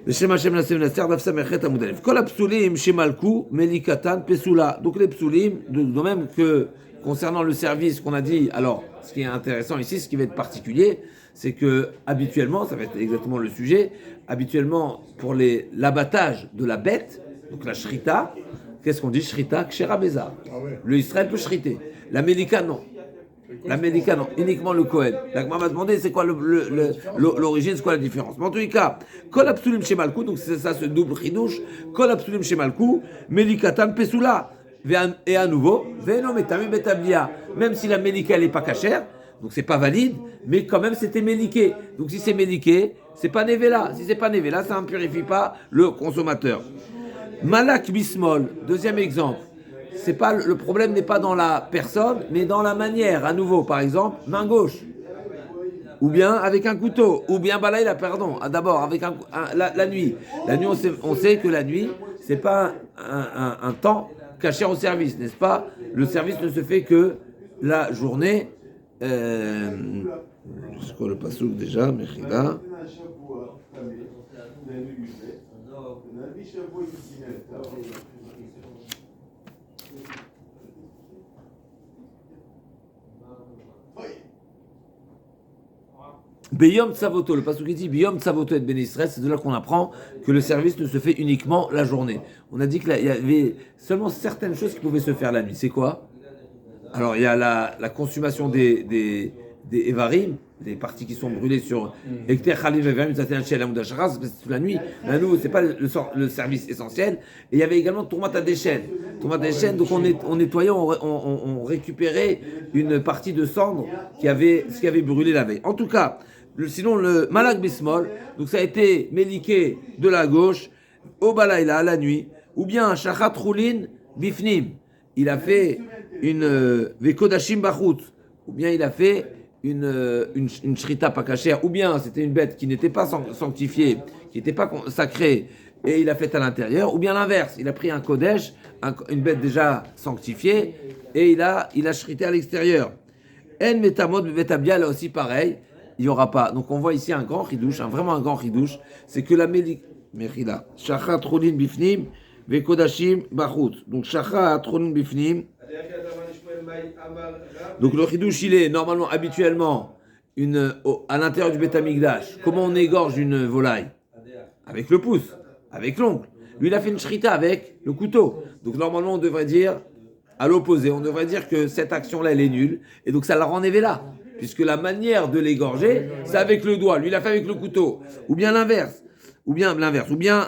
Beshem Hashem Nassim Nasser, Daf Samechet Amud Aleph. Kol Apsulim, Shemalku, Melikatan, Pesula. Donc les Psulim, de même que concernant le service qu'on a dit, alors ce qui est intéressant ici, ce qui va être particulier, c'est que habituellement, ça va être exactement le sujet, habituellement pour l'abattage de la bête, donc la shrita, qu'est-ce qu'on dit shrita? Kshera Beza. Le Israël peut shriter. La Melika, non. La Médica, non, uniquement le Kohen. La Gemara m'a demandé c'est quoi l'origine, c'est quoi la différence. Mais en tous les cas, Kol Apsulim Shemalku, donc c'est ça ce double chidouche, Kol Apsulim Shemalku, Melikatan Pesula. Et à nouveau, Veno Metami Betablia. Même si la Melika elle n'est pas cachère, donc c'est pas valide, mais quand même c'était Méliké. Donc si c'est Méliké, c'est pas Nevela. Si c'est pas Nevela, ça ne purifie pas le consommateur. Malak Bismol, deuxième exemple. C'est pas, le problème n'est pas dans la personne, mais dans la manière. À nouveau, par exemple, main gauche, ou bien avec un couteau, ou bien balaïla, pardon. D'abord avec la nuit. La nuit, on sait que la nuit, c'est pas un temps caché au service, n'est-ce pas? Le service ne se fait que la journée. C'est quoi le passouk déjà, Mechila? Beyom Tsavoto, le pasuk qui dit Beyom Tsavoto et Ben Israël, c'est de là qu'on apprend que le service ne se fait uniquement la journée. On a dit qu'il y avait seulement certaines choses qui pouvaient se faire la nuit. C'est quoi? Alors il y a la consommation des Evarim, des parties qui sont brûlées sur Ekter Khalim Evarim, c'est la nuit. À nouveau, c'est pas le service essentiel. Et il y avait également Tourmat à déchaîne. Tourmat à déchaîne, donc on nettoyait, on récupérait une partie de cendre ce qui avait brûlé la veille. En tout cas, sinon le Malak Bismol, donc ça a été méliqué de la gauche, au Balaïla, la nuit, ou bien Shachat Roulin Bifnim. Il a fait une Vekodashim Bachut, ou bien il a fait une shrita pas cachère, ou bien c'était une bête qui n'était pas sanctifiée, qui n'était pas sacrée, et il a fait à l'intérieur, ou bien l'inverse, il a pris un kodesh, une bête déjà sanctifiée, et il a shrité à l'extérieur. En metamod betabia, là aussi pareil, il n'y aura pas. Donc on voit ici un grand chidouche, vraiment un grand chidouche, c'est que la Mechila, Shachat Rolin Bifnim, Vekodashim Bachut. Donc Shachat Rolin Bifnim. Donc le chidouche, il est normalement, habituellement, à l'intérieur du Beth Amikdash. Comment on égorge une volaille? Avec le pouce, avec l'ongle. Lui, il a fait une shrita avec le couteau. Donc normalement, on devrait dire, à l'opposé, on devrait dire que cette action-là, elle est nulle. Et donc ça la rend là, puisque la manière de l'égorger, c'est avec le doigt. Lui, il l'a fait avec le couteau. Ou bien l'inverse. Ou bien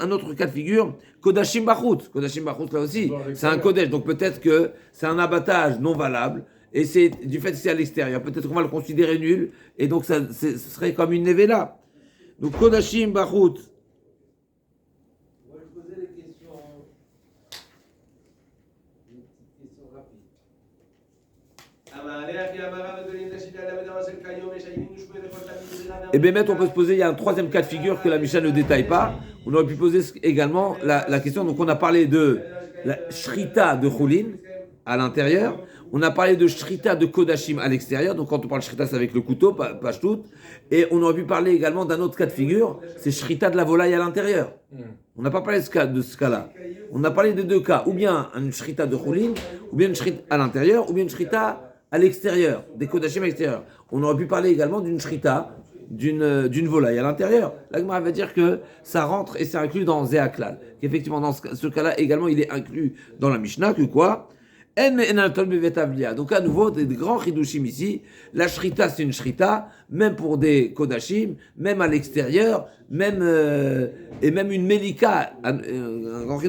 un autre cas de figure, Kodashim Bachut. Kodashim Bachut, là aussi, c'est un Kodesh. Donc peut-être que c'est un abattage non valable. Et c'est du fait que c'est à l'extérieur. Peut-être qu'on va le considérer nul. Et donc ce serait comme une Nevela. Donc Kodashim Bachut. Et bien, on peut se poser, il y a un troisième cas de figure que la Mishnah ne détaille pas. On aurait pu poser également la question. Donc, on a parlé de la shrita de Choulin à l'intérieur. On a parlé de shrita de Kodashim à l'extérieur. Donc, quand on parle shrita, c'est avec le couteau, pas tout. Et on aurait pu parler également d'un autre cas de figure, c'est shrita de la volaille à l'intérieur. On n'a pas parlé de ce cas-là. On a parlé de deux cas, ou bien une shrita de Choulin, ou bien une shrita à l'intérieur, ou bien une shrita à l'extérieur, des Kodashim à l'extérieur. On aurait pu parler également d'une shrita, d'une volaille à l'intérieur. La Gemara va dire que ça rentre et c'est inclus dans Zéaklal. Qu'effectivement, dans ce cas-là, également, il est inclus dans la Mishnah, que quoi? Donc à nouveau, des grands chidushim ici. La shrita, c'est une shrita, même pour des kodashim, même à l'extérieur, même et même une melika, un grand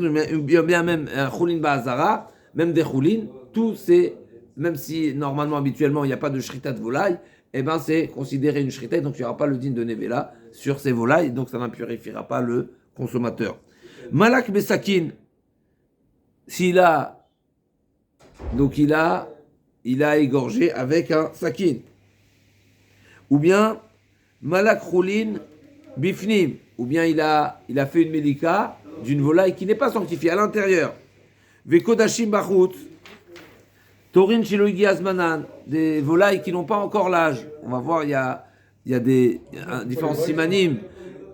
bien même un choulin ba'azara, même des choulin, tout c'est, même si normalement, habituellement, il n'y a pas de shrita de volaille, eh ben c'est considéré une shrita, donc il n'y aura pas le din de nevela sur ces volailles, donc ça n'impurifiera pas le consommateur. Malak besakin, s'il a donc il a égorgé avec un sakin. Ou bien Malak Choulin Bifnim. Ou bien il a fait une melika d'une volaille qui n'est pas sanctifiée à l'intérieur. Vekodashim Bachut. Torin Shiloigi Azmanan. Des volailles qui n'ont pas encore l'âge. On va voir, il y a différents simanim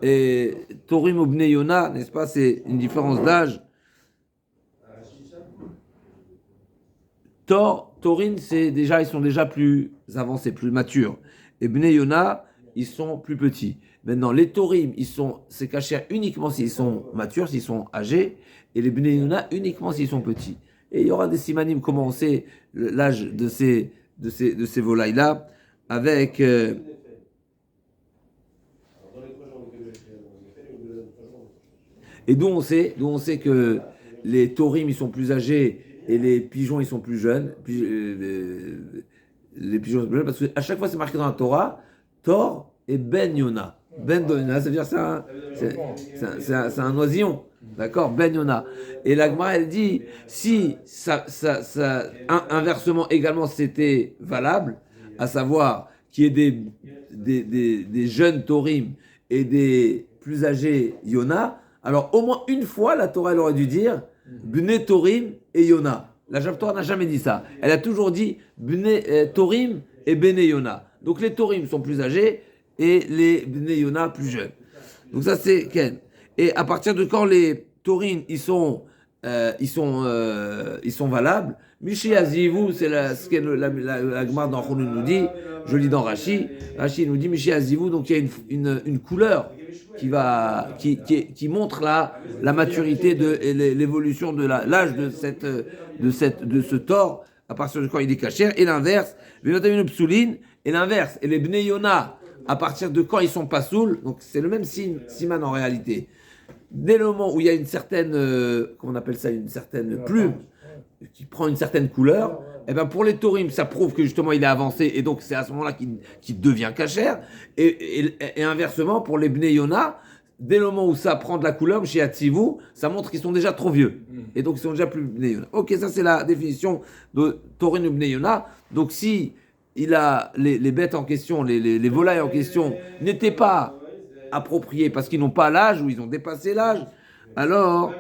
et Torim ou Bnei Yona, n'est-ce pas, c'est une différence d'âge. Torin, ils sont déjà plus avancés, plus matures. Et Bnei Yona, ils sont plus petits. Maintenant, les Torim, c'est cachère uniquement s'ils sont matures, s'ils sont âgés, et les Bnei Yona uniquement s'ils sont petits. Et il y aura des simanim, comment on sait l'âge de ces volailles-là, avec... et d'où on sait que les Torim, ils sont plus âgés, et les pigeons, ils sont plus jeunes. Les pigeons sont plus jeunes, parce qu'à chaque fois, c'est marqué dans la Torah, Tor et Ben Yona. Ben Yona, ça veut dire c'est un oisillon. D'accord, Ben Yona. Et la Gemara, elle dit, si inversement également c'était valable, à savoir qu'il y ait des jeunes Torim et des plus âgés Yona, alors au moins une fois, la Torah, elle aurait dû dire Bnei Torim et Yona. La Torah n'a jamais dit ça. Elle a toujours dit Bnei Torim et Bnei Yona. Donc les Torim sont plus âgés et les Bnei Yona plus jeunes. Donc ça c'est Ken. Et à partir de quand les Torim ils sont valables, Michi Azivou, c'est ce que la Gemara dans Chounou nous dit, je lis dans Rashi nous dit Michi Azivou, donc il y a une couleur qui montre la maturité et l'évolution de l'âge de ce tort à partir de quand il est cachère, et l'inverse, et l'inverse, et les Bnei Yona à partir de quand ils sont pas saouls, donc c'est le même siman en réalité. Dès le moment où il y a une certaine, comment on appelle ça, une certaine plume qui prend une certaine couleur, et ben pour les Torim, ça prouve que justement il est avancé, et donc c'est à ce moment-là qu'il devient cachère, et inversement pour les Bnei Yona, dès le moment où ça prend de la couleur, chez Hatzivou, ça montre qu'ils sont déjà trop vieux, et donc ils sont déjà plus Bnei Yona. Ok, ça c'est la définition de Torim ou Bnei Yona. Donc si les bêtes en question, les volailles en question n'étaient pas appropriées parce qu'ils n'ont pas l'âge ou ils ont dépassé l'âge, alors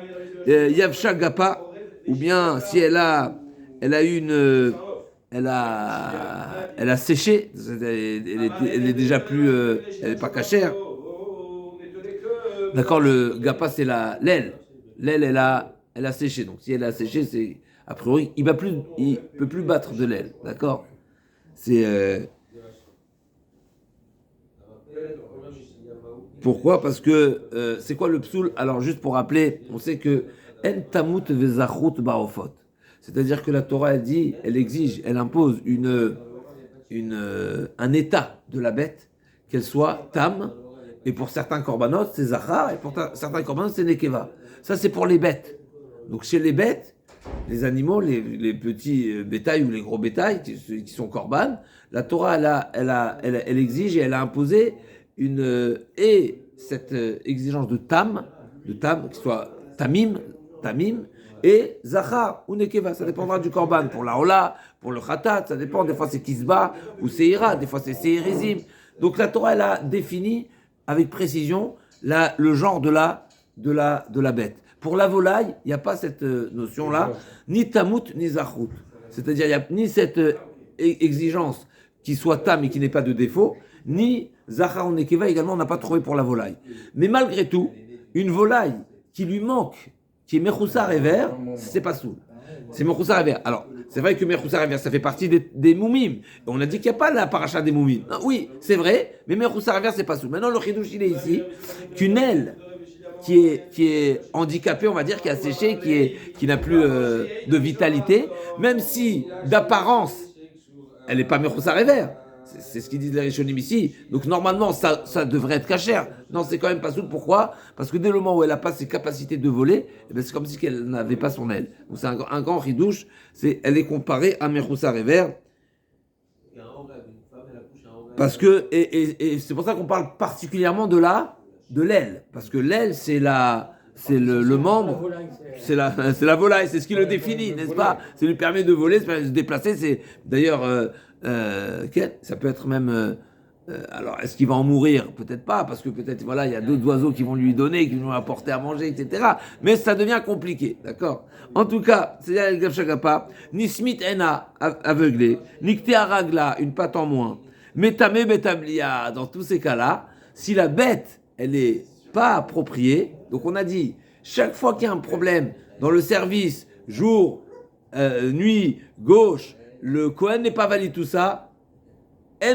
Yavsha Gapa, ou bien si elle a séché, elle est déjà plus, elle n'est pas cachère. D'accord, le Gapa c'est l'aile, elle a séché. Donc si elle a séché, c'est a priori il peut plus battre de l'aile, d'accord. C'est pourquoi? Parce que c'est quoi le psoul? Alors juste pour rappeler, on sait que en tamut vezachut barofot, c'est-à-dire que la Torah elle dit, elle exige, elle impose un état de la bête, qu'elle soit tam, et pour certains korbanot c'est zachar, et pour certains korbanot c'est nekeva. Ça c'est pour les bêtes. Donc chez les bêtes, les animaux, les petits bétails ou les gros bétails qui sont korban, la Torah elle exige et elle a imposé cette exigence de tam qui soit tamim et zachar ou nekeva. Ça dépendra du korban pour la hola, pour le khatat, ça dépend. Des fois c'est kisba ou seira, des fois c'est seirizim. Donc la Torah elle a défini avec précision le genre de la bête. Pour la volaille, il n'y a pas cette notion-là, ni tamut, ni zachut. C'est-à-dire, il n'y a ni cette exigence qui soit tam et qui n'ait pas de défaut, ni zachar ou nekeva également, on n'a pas trouvé pour la volaille. Mais malgré tout, une volaille qui lui manque, qui est mechoussar et vert, c'est pas soul. C'est mechoussar et vert. Alors, c'est vrai que mechoussar et vert, ça fait partie des moumim. On a dit qu'il n'y a pas la paracha des moumim. Oui, c'est vrai, mais mechoussar et vert, c'est pas soul. Maintenant, le chidouche, il est ici, qu'une aile qui est handicapé, on va dire, qui a séché, qui n'a plus de vitalité, même si d'apparence, elle n'est pas mechoussar et vert. C'est ce qu'ils disent les Rishonim ici. Donc normalement, ça devrait être cachère. Non, c'est quand même pas soul. Pourquoi? Parce que dès le moment où elle n'a pas ses capacités de voler, eh bien, c'est comme si elle n'avait pas son aile. Donc c'est un grand ridouche. Elle est comparée à mechoussar et vert. Parce que, et c'est pour ça qu'on parle particulièrement de l'aile, parce que l'aile c'est le membre, c'est la volaille, c'est ce qui le définit, n'est-ce pas? Ça lui permet de voler, ça permet de se déplacer. C'est d'ailleurs ça peut être même alors est-ce qu'il va en mourir? Peut-être pas, parce que peut-être voilà il y a d'autres oiseaux qui vont lui donner, qui vont lui apporter à manger, etc. Mais ça devient compliqué, d'accord? En tout cas, c'est le Gav Shagapa, ni Smith Ena aveuglé, ni Ktearagla une patte en moins. Metame betablia, dans tous ces cas-là, si la bête, elle est pas approprié. Donc on a dit, chaque fois qu'il y a un problème dans le service, jour, nuit, gauche, le Kohen n'est pas valide, tout ça, à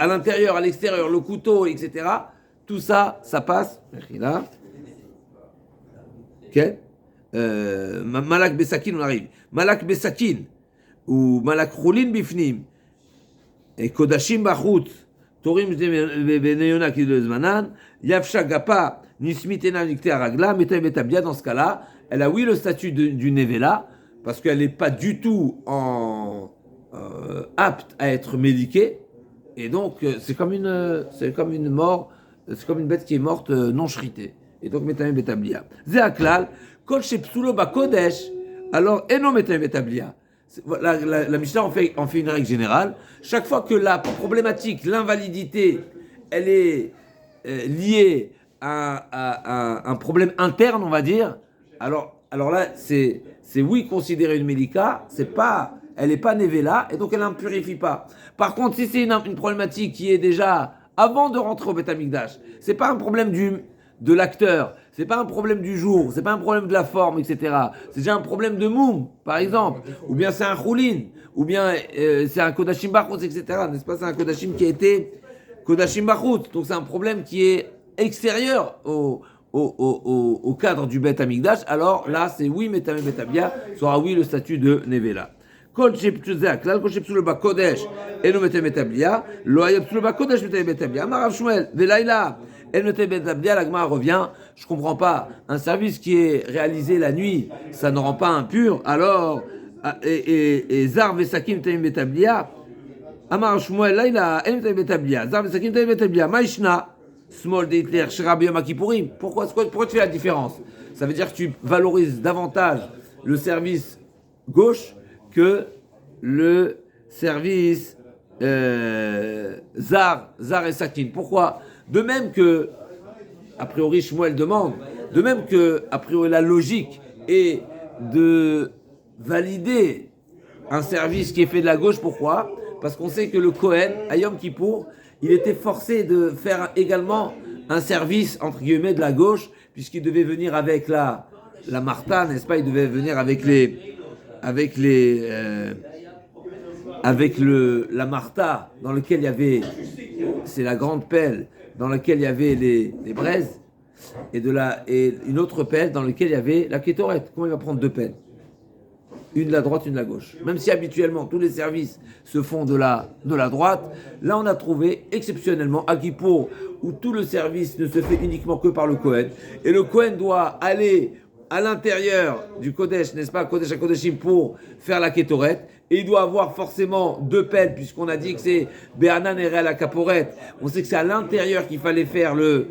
l'intérieur, à l'extérieur, le couteau, etc. Tout ça, ça passe. Là. Ok. Malak Besakin, on arrive. Malak Besakin, ou Malak Choulin Bifnim, et Kodashim Bachut, Torim Beneyona qui de Zmanan, Yafsha Gapa, Nismitena Nikte Aragla, Meta Betabia, dans ce cas-là, elle a oui le statut du Nevela, parce qu'elle n'est pas du tout apte à être médiquée, et donc c'est comme une mort, c'est comme une bête qui est morte non shritée. Et donc Meta Betablia. Zéaklal, Kol Shepsulo Bakodesh, alors Eno Meta Betablia. La Mishnah en fait une règle générale. Chaque fois que la problématique, l'invalidité, elle est liée à un problème interne, on va dire, alors là, c'est oui considérer une mélika, elle n'est pas nevela, et donc elle n'impurifie pas. Par contre, si c'est une problématique qui est déjà avant de rentrer au Beth Amikdash, c'est pas un problème de l'acteur, c'est pas un problème du jour, c'est pas un problème de la forme, etc. C'est déjà un problème de moum, par exemple, ou bien c'est un choulin, ou bien c'est un kodashim bachutz, etc. N'est-ce pas? C'est un kodashim qui a été kodashim bachutz, donc c'est un problème qui est extérieur au cadre du Beth Amikdash. Alors là, c'est oui, Metame Betabia, sera oui le statut de nevela. Kol sheptuzeh aklal, kol sheptuzeh bakodesh, eno Metame Betabia, lo hayeptuzeh bakodesh Metame Betabia. Amarav Shmuel, velaila. El Metame Betabia, la Gemara revient. Je comprends pas. Un service qui est réalisé la nuit, ça ne rend pas impur. Alors, et Zar Vesakim Metame Betabia, Amarav Shmuel, là il a El Metame Betabia, Zar Vesakim Metame Betabia, Maishna. Small d'Hitler, Shirabi Yom Kippourim. Pourquoi tu fais la différence? Ça veut dire que tu valorises davantage le service gauche que le service Zar et Sakin. Pourquoi? De même que, a priori, Shmuel demande, de même que, a priori, la logique est de valider un service qui est fait de la gauche. Pourquoi? Parce qu'on sait que le Kohen, à Yom Kippour, il était forcé de faire également un service, entre guillemets, de la gauche, puisqu'il devait venir avec la Martha, n'est-ce pas? Il devait venir avec la Martha, dans lequel il y avait, c'est la grande pelle, dans laquelle il y avait les braises, et une autre pelle dans laquelle il y avait la kétorette. Comment il va prendre deux pelles? Une de la droite, une de la gauche. Même si habituellement tous les services se font de la droite, là on a trouvé exceptionnellement à Kippour, où tout le service ne se fait uniquement que par le Kohen, et le Kohen doit aller à l'intérieur du Kodesh, n'est-ce pas, Kodesh à Kodeshim, pour faire la kétorette, et il doit avoir forcément deux pelles, puisqu'on a dit que c'est Béhanan et Réal à Caporette. On sait que c'est à l'intérieur qu'il fallait faire le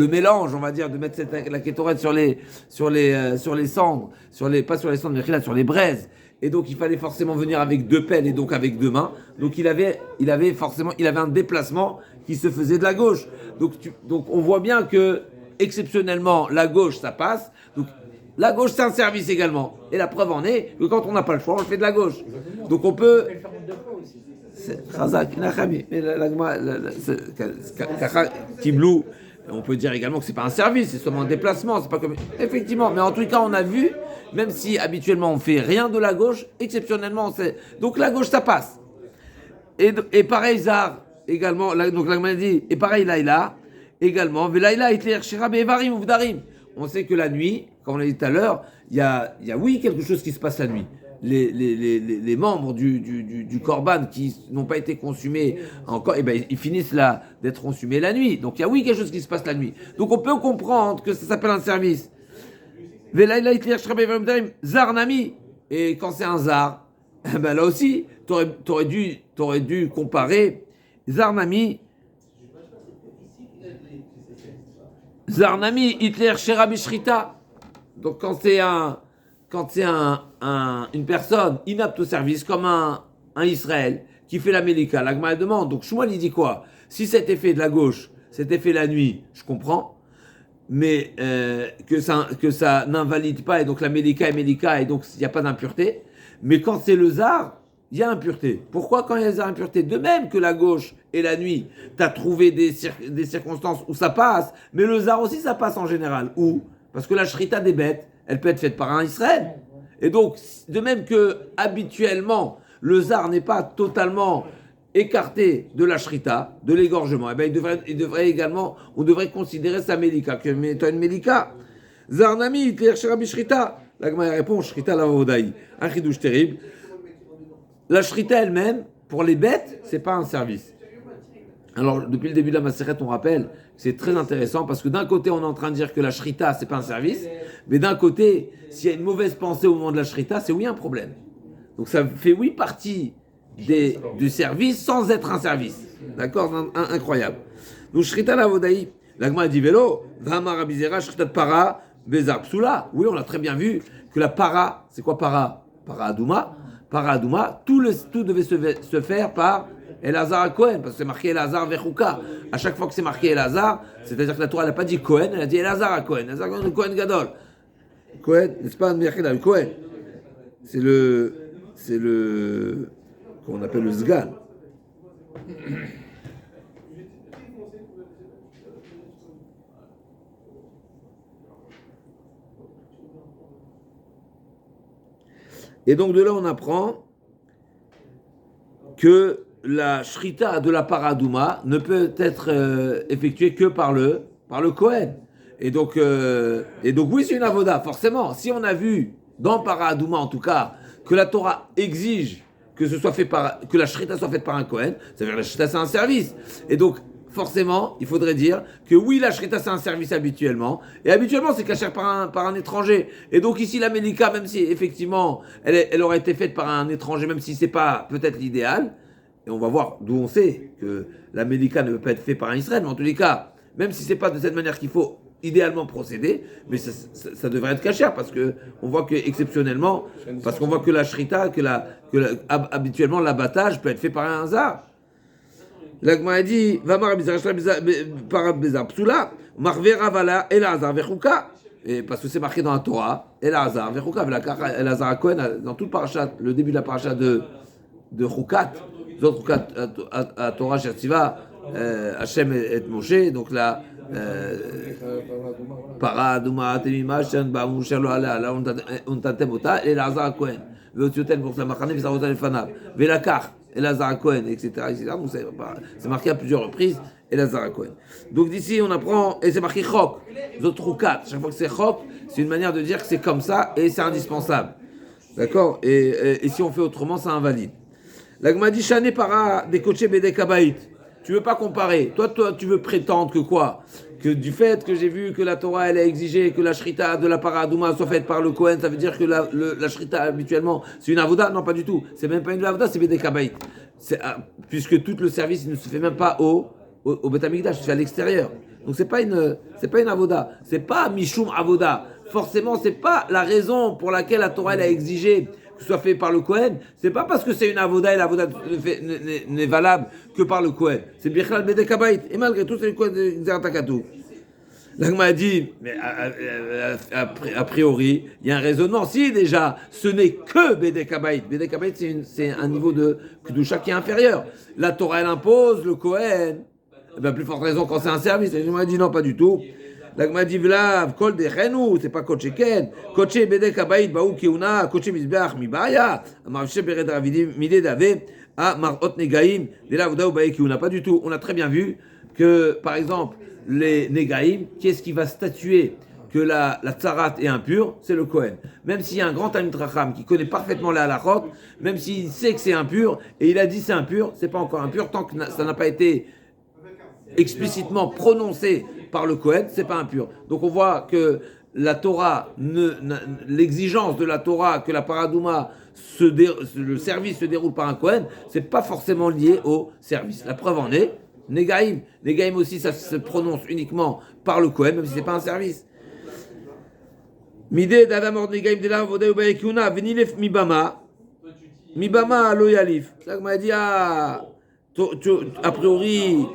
mélange, on va dire, de mettre la kétorette sur les cendres, pas sur les cendres, mais là, sur les braises. Et donc, il fallait forcément venir avec deux pelles et donc avec deux mains. Donc, il avait un déplacement qui se faisait de la gauche. Donc, on voit bien que, exceptionnellement, la gauche, ça passe. Donc, la gauche, c'est un service également. Et la preuve en est que quand on n'a pas le choix, on le fait de la gauche. Donc, on peut... C'est Khazak, Nachami. Mais Kiblou, on peut dire également que c'est pas un service, c'est seulement un déplacement, c'est pas comme... Effectivement, mais en tout cas, on a vu, même si habituellement on fait rien de la gauche, exceptionnellement, donc la gauche, ça passe. Et pareil, Zar, également, donc la Gemara dit, et pareil, Laïla, également, Velaïla, Hitler, Shirab, Evarim, Uvdarim. On sait que la nuit, comme on l'a dit tout à l'heure, il y a oui, quelque chose qui se passe la nuit. Les membres du Korban qui n'ont pas été consumés encore, et ben ils finissent là d'être consumés la nuit. Donc il y a oui quelque chose qui se passe la nuit. Donc on peut comprendre que ça s'appelle un service. Zarnami. Et quand c'est un zar, ben là aussi, t'aurais dû comparer Zarnami. Zarnami, Hitler, Sherabi Shrita. Donc quand c'est une personne inapte au service, comme un Israël, qui fait la Mélika, la Gemara demande. Donc Shmuel, il dit quoi? Si cet effet de la gauche, cet effet la nuit, je comprends, mais que ça n'invalide pas, et donc la Mélika est Mélika, et donc il n'y a pas d'impureté. Mais quand c'est le Zar, il y a impureté. Pourquoi quand il y a des impuretés? De même que la gauche et la nuit, tu as trouvé des circonstances où ça passe, mais le zar aussi ça passe en général. Où? Parce que la shrita des bêtes, elle peut être faite par un Israël. Et donc, de même que habituellement, le zar n'est pas totalement écarté de la shrita, de l'égorgement, eh ben il devrait également, on devrait considérer sa mélika, comme étant une mélika. Zarnami, Rabbi Shrita. La Gemara répond, Shrita la Vodaï. Un chidouche terrible. La shrita elle-même, pour les bêtes, c'est pas un service. Alors, depuis le début de la Maseret, on rappelle, c'est très intéressant parce que d'un côté, on est en train de dire que la shrita, c'est pas un service, mais d'un côté, s'il y a une mauvaise pensée au moment de la shrita, c'est oui un problème. Donc, ça fait oui partie du service sans être un service. D'accord? Incroyable. Donc, shrita la Vodaï. La Gemara dit vélo, Vama Rabizera, shrita de para, Bezar Psula. Oui, on a très bien vu que la para, c'est quoi para? Para Adouma. Para Adouma, tout devait se faire par Elazar à Cohen, parce que c'est marqué Elazar Vechouka. À chaque fois que c'est marqué Elazar, c'est-à-dire que la Torah n'a pas dit Cohen, elle a dit Elazar à Cohen. Elazar Cohen Gadol. Cohen, n'est-ce pas un Cohen? C'est le, qu'on appelle le Zgan. Et donc de là, on apprend que la shrita de la paradouma ne peut être effectuée que par le Kohen. Et donc oui, c'est une avoda, forcément. Si on a vu dans paradouma, en tout cas, que la Torah exige que la shrita soit faite par un Kohen, ça veut dire que la shrita c'est un service. Et donc forcément, il faudrait dire que oui, la shrita c'est un service habituellement, et habituellement c'est caché par un étranger. Et donc ici la Mélika, même si effectivement elle aurait été faite par un étranger, même si c'est pas peut-être l'idéal, et on va voir d'où on sait que la Mélika ne peut pas être faite par un Israël, mais en tous les cas, même si c'est pas de cette manière qu'il faut idéalement procéder, mais ça devrait être caché parce que on voit que exceptionnellement, parce qu'on voit que la shrita, habituellement l'abattage peut être fait par un hasard. L'Agma a dit, va mar par bezar psula, marvera vala elazar vechouka, et parce que c'est marqué dans la Torah, elazar vechouka, elazar à Cohen, dans tout le parashat, le début de la parashat de Choukat, les autres Choukat à Torah Shertiva, Hachem et Moshe, donc là, para douma temima shen ba musher lo ala la untatem ota elazar à Cohen, veotioten pour sa machane visarota lefanav, velakach Elazar à Cohen, etc. Donc c'est marqué à plusieurs reprises, Elazar à Cohen. Donc d'ici, on apprend, et c'est marqué Chok, Zotroukat. Chaque fois que c'est Chok, c'est une manière de dire que c'est comme ça et c'est indispensable. D'accord, et si on fait autrement, ça invalide. L'Agma dit Chané para des coachés Bédé Kabaït. Tu veux pas comparer. Toi, tu veux prétendre que quoi? Que du fait que j'ai vu que la Torah, elle a exigé que la shrita de la paradouma soit faite par le Kohen, ça veut dire que la shrita, habituellement, c'est une avoda? Non, pas du tout. C'est même pas une avoda, c'est Bédé Kabaït. Puisque tout le service, il ne se fait même pas au Beth Amikdash, c'est à l'extérieur. Donc c'est pas une avoda. C'est pas Mishum avoda. Forcément, c'est pas la raison pour laquelle la Torah, elle a exigé que ce soit fait par le Kohen. C'est pas parce que c'est une avoda et l'avoda n'est valable que par le Kohen. C'est Birchal Bédé Kabaït. Et malgré tout, c'est le Kohen de Xeratakatou. L'Agma a dit, mais a priori, il y a un raisonnement. Si déjà, ce n'est que Bédé Kabaït. Bédé Kabaït, c'est un niveau de Kedusha qui est inférieur. La Torah, elle impose, le Kohen. Eh bien, plus forte raison quand c'est un service. L'Agma a dit non, pas du tout. L'Agma a dit, Vlav, Kol de Chenou, c'est pas Koché Ken. Koché Bédé Kabaït, Baou Keuna, Koché Mizbeach, Mibaya, Marche Bered Ravidi, Mide Dave, à Marot Negaim, de la Voudaou Baï Keuna. Pas du tout. On a très bien vu que, par exemple, les Negaïm, qui est-ce qui va statuer que la tzarat est impure? C'est le Kohen. Même s'il y a un grand Talmid Racham qui connaît parfaitement la halachot, même s'il sait que c'est impur, et il a dit c'est impur, c'est pas encore impur, tant que ça n'a pas été explicitement prononcé par le Kohen, c'est pas impur. Donc on voit que la Torah, l'exigence de la Torah que la paradouma, le service se déroule par un Kohen, c'est pas forcément lié au service. La preuve en est, Negaïm aussi, ça se prononce uniquement par le Kohen, même si c'est pas un service. Midé d'Adamor Negaïm de la Vodeu Baekuna, Venilef Mibama lo Yalif. Ça m'a dit, a priori,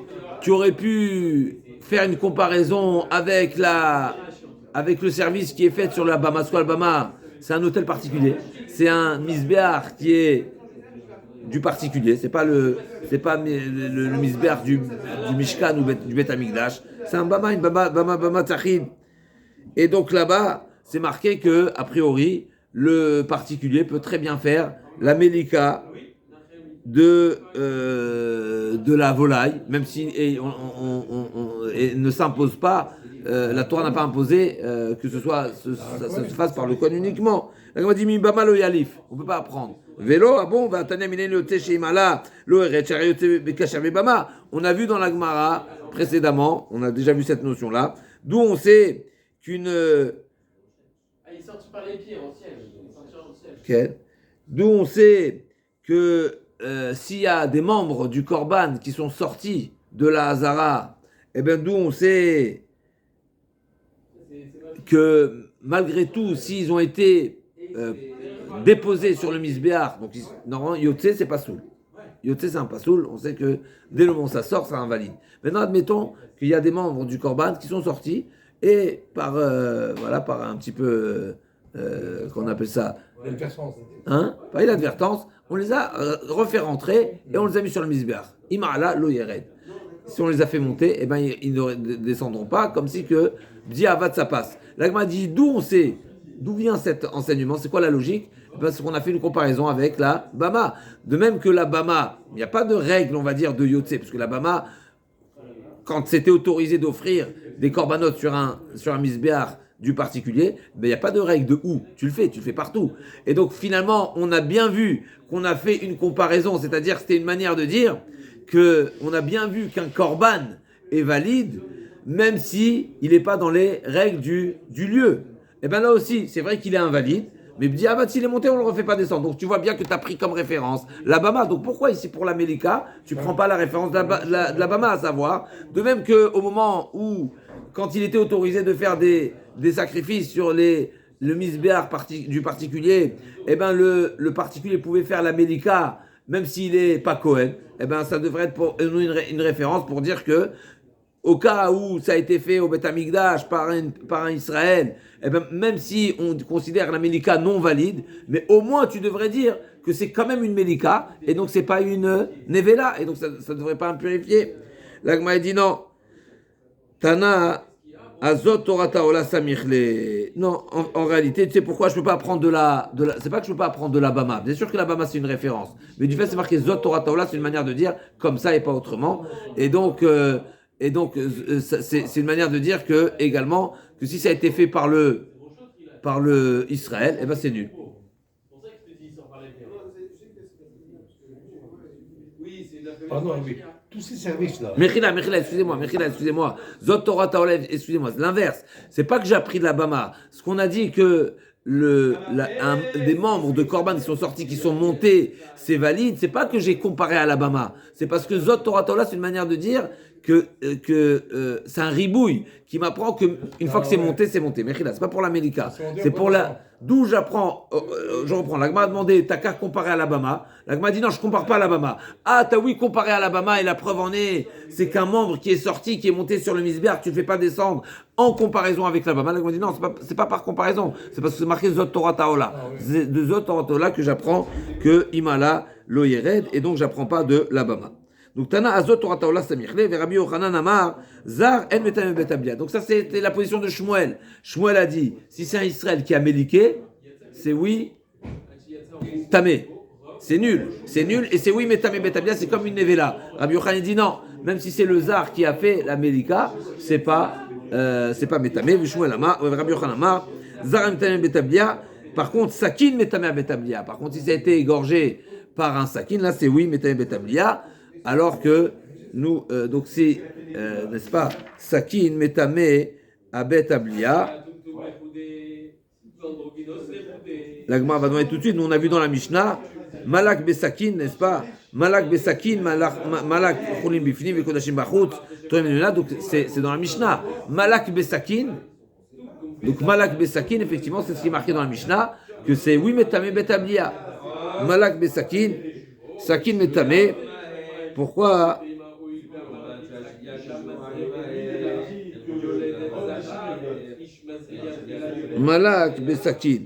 tu aurais pu faire une comparaison avec le service qui est fait sur la Bama. Soit le Bama, c'est un hôtel particulier, c'est un misbéar qui est du particulier. C'est pas le misbéach du Mishkan ou du Bet Amikdash. C'est un bama, une bama tzachid. Et donc là-bas, c'est marqué que, a priori, le particulier peut très bien faire la mélika de la volaille, même si et ne s'impose pas, la Torah n'a pas imposé que ça se fasse par le Kohen uniquement. La Gemara dit Mibama lo yalif, on ne peut pas apprendre. Vélo, ah bon, va Tanya Minen yote sheimala, lo eret yote bekasher bebama. On a vu dans la Gemara précédemment, on a déjà vu cette notion-là, d'où on sait qu'une. Il est sorti par les pieds en ciel. Okay. D'où on sait que s'il y a des membres du Korban qui sont sortis de la Hazara, eh bien d'où on sait que malgré tout, s'ils ont été déposés sur le Misbéach, donc normalement Yotze c'est pas soul. Yotze c'est un pas soul, on sait que dès le moment où ça sort, ça invalide. Maintenant admettons qu'il y a des membres du Korban qui sont sortis et par un petit peu qu'on appelle ça par inadvertance, on les a refait rentrer et on les a mis sur le misbéach. Ima'ala lo yered. Si on les a fait monter, eh ben ils ne descendront pas, comme si que Bdiavad ça passe. L'Agma dit d'où vient cet enseignement, c'est quoi la logique? Parce qu'on a fait une comparaison avec la Bama. De même que la Bama, il n'y a pas de règle, on va dire, de Yotze, parce que la Bama, quand c'était autorisé d'offrir des corbanotes sur un misbéach du particulier, ben il n'y a pas de règle de où. Tu le fais partout. Et donc finalement, on a bien vu qu'on a fait une comparaison, c'est-à-dire que c'était une manière de dire qu'on a bien vu qu'un korban est valide, même si il n'est pas dans les règles du lieu. Et bien là aussi, c'est vrai qu'il est invalide, mais s'il est monté, on ne le refait pas descendre. Donc tu vois bien que tu as pris comme référence la Bama. Donc pourquoi ici pour la Mélika, tu ne prends pas la référence de la Bama, à savoir, de même qu'au moment où, quand il était autorisé de faire des sacrifices sur le misbéach du particulier, eh ben le particulier pouvait faire la Mélika, même s'il n'est pas Cohen, eh ben ça devrait être pour une référence pour dire que au cas où ça a été fait au Beth Amikdash par un Israël, eh ben, même si on considère la Mélika non valide, mais au moins tu devrais dire que c'est quand même une Mélika, et donc c'est pas une Nevela, et donc ça ne devrait pas impurifier. L'Agma dit non. Tana Azot Torah Taola Samichle. Non, en réalité, tu sais pourquoi je peux pas apprendre c'est pas que je peux pas apprendre de la Bama. Bien sûr que la Bama c'est une référence, mais du fait c'est marqué Zot Torah Taola, c'est une manière de dire comme ça et pas autrement. Et donc c'est une manière de dire que également que si ça a été fait par le Israël, eh ben c'est nul. Pardon, mais tous ces services-là. Mechila, excusez-moi. Zot Torah Taolev, excusez-moi, c'est l'inverse. C'est pas que j'ai appris de la Bama. Ce qu'on a dit que des membres de Korban qui sont sortis, qui sont montés, c'est valide. C'est pas que j'ai comparé à la Bama. C'est parce que Zot Torah Taola, c'est une manière de dire que c'est un ribouille qui m'apprend qu'une fois que c'est monté, c'est monté. Mechila, c'est pas pour la Mélika. C'est pour la. D'où j'apprends, je reprends. L'Agma a demandé, t'as qu'à comparer à l'Alabama. L'Agma a dit non, je compare pas à l'Alabama. Ah, t'as oui comparé à l'Alabama et la preuve en est, c'est qu'un membre qui est sorti, qui est monté sur le misbéach, tu le fais pas descendre en comparaison avec l'Alabama. L'Agma a dit non, c'est pas par comparaison. C'est parce que c'est marqué Zot Torah Taola. C'est de Zot Torah Taola que j'apprends que Imala lo yered et donc j'apprends pas de l'Alabama. Donc Tana Azot Torah Taola Samichle, Rabbi Yochanan Amar, Zar En Metameh Betablia. Donc ça c'était la position de Shmuel. Shmuel a dit, si c'est un Israël qui a méliqué, c'est oui, Tamé. C'est nul et c'est oui, Metameh Betablia, c'est comme une Nevela. Rabbi Yochanan dit non, même si c'est le Zar qui a fait la Mélika, c'est pas Metameh. Shmuel Amar, Rabbi Yochanan Amar, Zar En Metameh Betablia. Par contre, Sakin Metameh Betablia. Par contre, si ça a été égorgé par un Sakin, là c'est oui, Metameh Betablia. Alors que nous, donc c'est, n'est-ce pas, Sakin, Metame, Abet, Ablia. L'Agma va demander tout de suite, nous on a vu dans la Mishnah, Malak Besakin, n'est-ce pas, Malak Besakin, Malak Cholim Bifni, Vekodashim Bachut, donc c'est dans la Mishnah. Malak Besakin, donc Malak Besakin, effectivement, c'est ce qui est marqué dans la Mishnah, que c'est oui, Metame, Bet, Ablia. Malak Besakin, Sakin, Metame. Pourquoi Malak Besakin.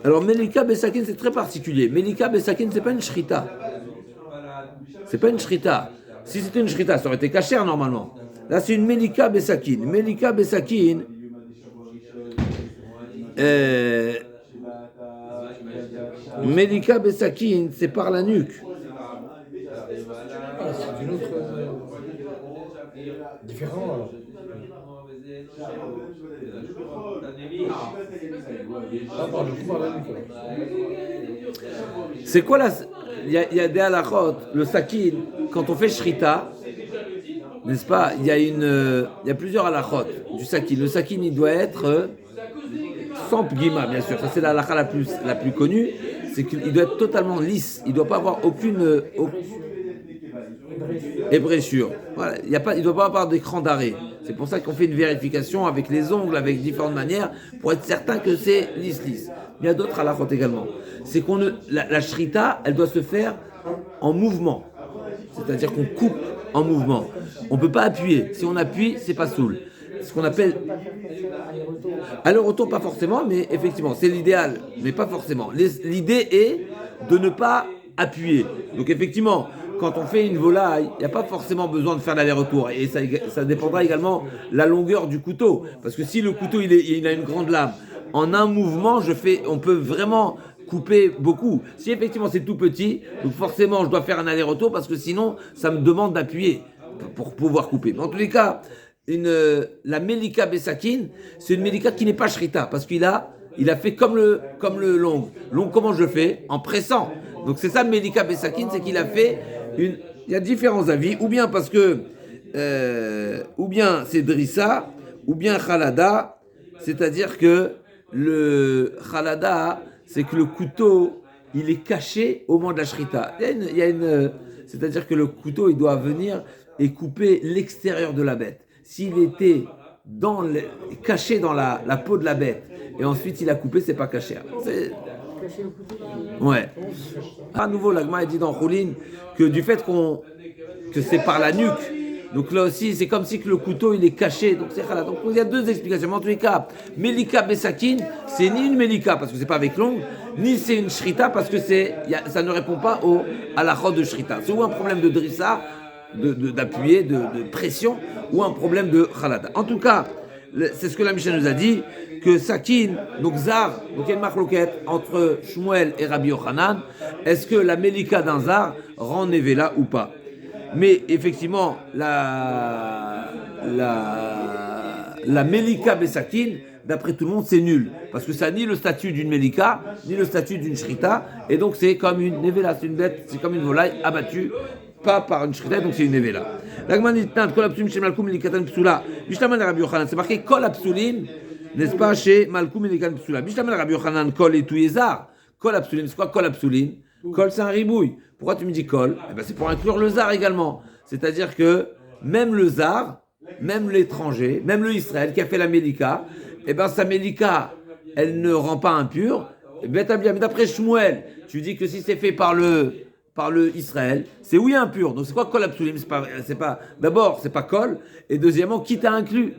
Alors, Melika Besakin, c'est très particulier. Melika Besakin, c'est pas une shrita. C'est pas une shrita. Si c'était une shrita, ça aurait été cachère normalement. Là, c'est une Melika Besakin. Melika Besakin, Melika Besakin, c'est par la nuque. Ah, c'est une autre. Différent alors. Ah, par le coup, par la nuque, alors. C'est quoi la. Il y a des halakhot, le sakin, quand on fait shrita, n'est-ce pas? Il y a plusieurs halakhot du sakin. Le sakin, il doit être sans pgima, bien sûr. Ça, c'est la halakha la plus connue. C'est qu'il doit être totalement lisse. Il ne doit pas avoir aucune ébrêchure. Voilà. Il ne doit pas avoir d'écran d'arrêt. C'est pour ça qu'on fait une vérification avec les ongles, avec différentes manières, pour être certain que c'est lisse. Il y a d'autres halakhot également. C'est la shrita, elle doit se faire en mouvement. C'est-à-dire qu'on coupe en mouvement. On ne peut pas appuyer. Si on appuie, c'est pas soul. Ce qu'on appelle. Aller-retour, pas forcément, mais effectivement, c'est l'idéal, mais pas forcément. L'idée est de ne pas appuyer. Donc, effectivement, quand on fait une volaille, il n'y a pas forcément besoin de faire l'aller-retour. Et ça dépendra également de la longueur du couteau. Parce que si le couteau il a une grande lame, en un mouvement, on peut vraiment couper beaucoup. Si effectivement c'est tout petit, donc forcément je dois faire un aller-retour parce que sinon ça me demande d'appuyer pour pouvoir couper. Mais en tous les cas, la Melika Besakin, c'est une Melika qui n'est pas shrita parce qu'il a fait comme le long. Long, comment je le fais? En pressant. Donc c'est ça le Melika Besakin, c'est qu'il a fait il y a différents avis, ou bien parce que ou bien c'est drissa, ou bien khalada, c'est-à-dire que le khalada, c'est que le couteau, il est caché au moment de la shrita. C'est-à-dire que le couteau, il doit venir et couper l'extérieur de la bête. S'il était caché dans la peau de la bête, et ensuite il a coupé, c'est pas caché. Ouais. À nouveau, l'agma dit dans Choulin que du fait que c'est par la nuque, donc là aussi, c'est comme si que le couteau, il est caché. Donc c'est halal. Donc il y a deux explications. Mais en tous les cas, Melika Besakin, c'est ni une Melika parce que c'est pas avec l'ongle, ni c'est une Shrita parce que ça ne répond pas à la chod de Shrita. C'est ou un problème de drissa, d'appuyer, de pression, ou un problème de halada. En tout cas, c'est ce que la Mishnah nous a dit, que Sakin, donc Zar, donc il y a une marloquette entre Shmuel et Rabbi Yochanan, est-ce que la Melika d'un Zar rend Nevela ou pas? Mais effectivement, la Melika Besakin, d'après tout le monde, c'est nul. Parce que ça n'a ni le statut d'une Melika, ni le statut d'une Shrita. Et donc c'est comme une Nevela, c'est une bête, c'est comme une volaille abattue, pas par une Shrita, donc c'est une Nevela. C'est marqué Kol Apsulim, n'est-ce pas, chez Malkoum Melikatan Psula. Bishtaman Rabbi Yochanan Kol et Tuyezar. Kol Apsulim, c'est quoi Kol Apsulim? Kol, c'est un ribouille. Pourquoi tu me dis Kol? Eh ben, c'est pour inclure le Zar également. C'est-à-dire que même le Zar, même l'étranger, même le Israël qui a fait la Melika, eh ben, sa Melika, elle ne rend pas impure. Mais d'après Shmuel, tu dis que si c'est fait par le Israël, c'est oui impur. Donc c'est quoi Kol Apsulim? C'est pas, d'abord, c'est pas Kol. Et deuxièmement, qui t'a inclus?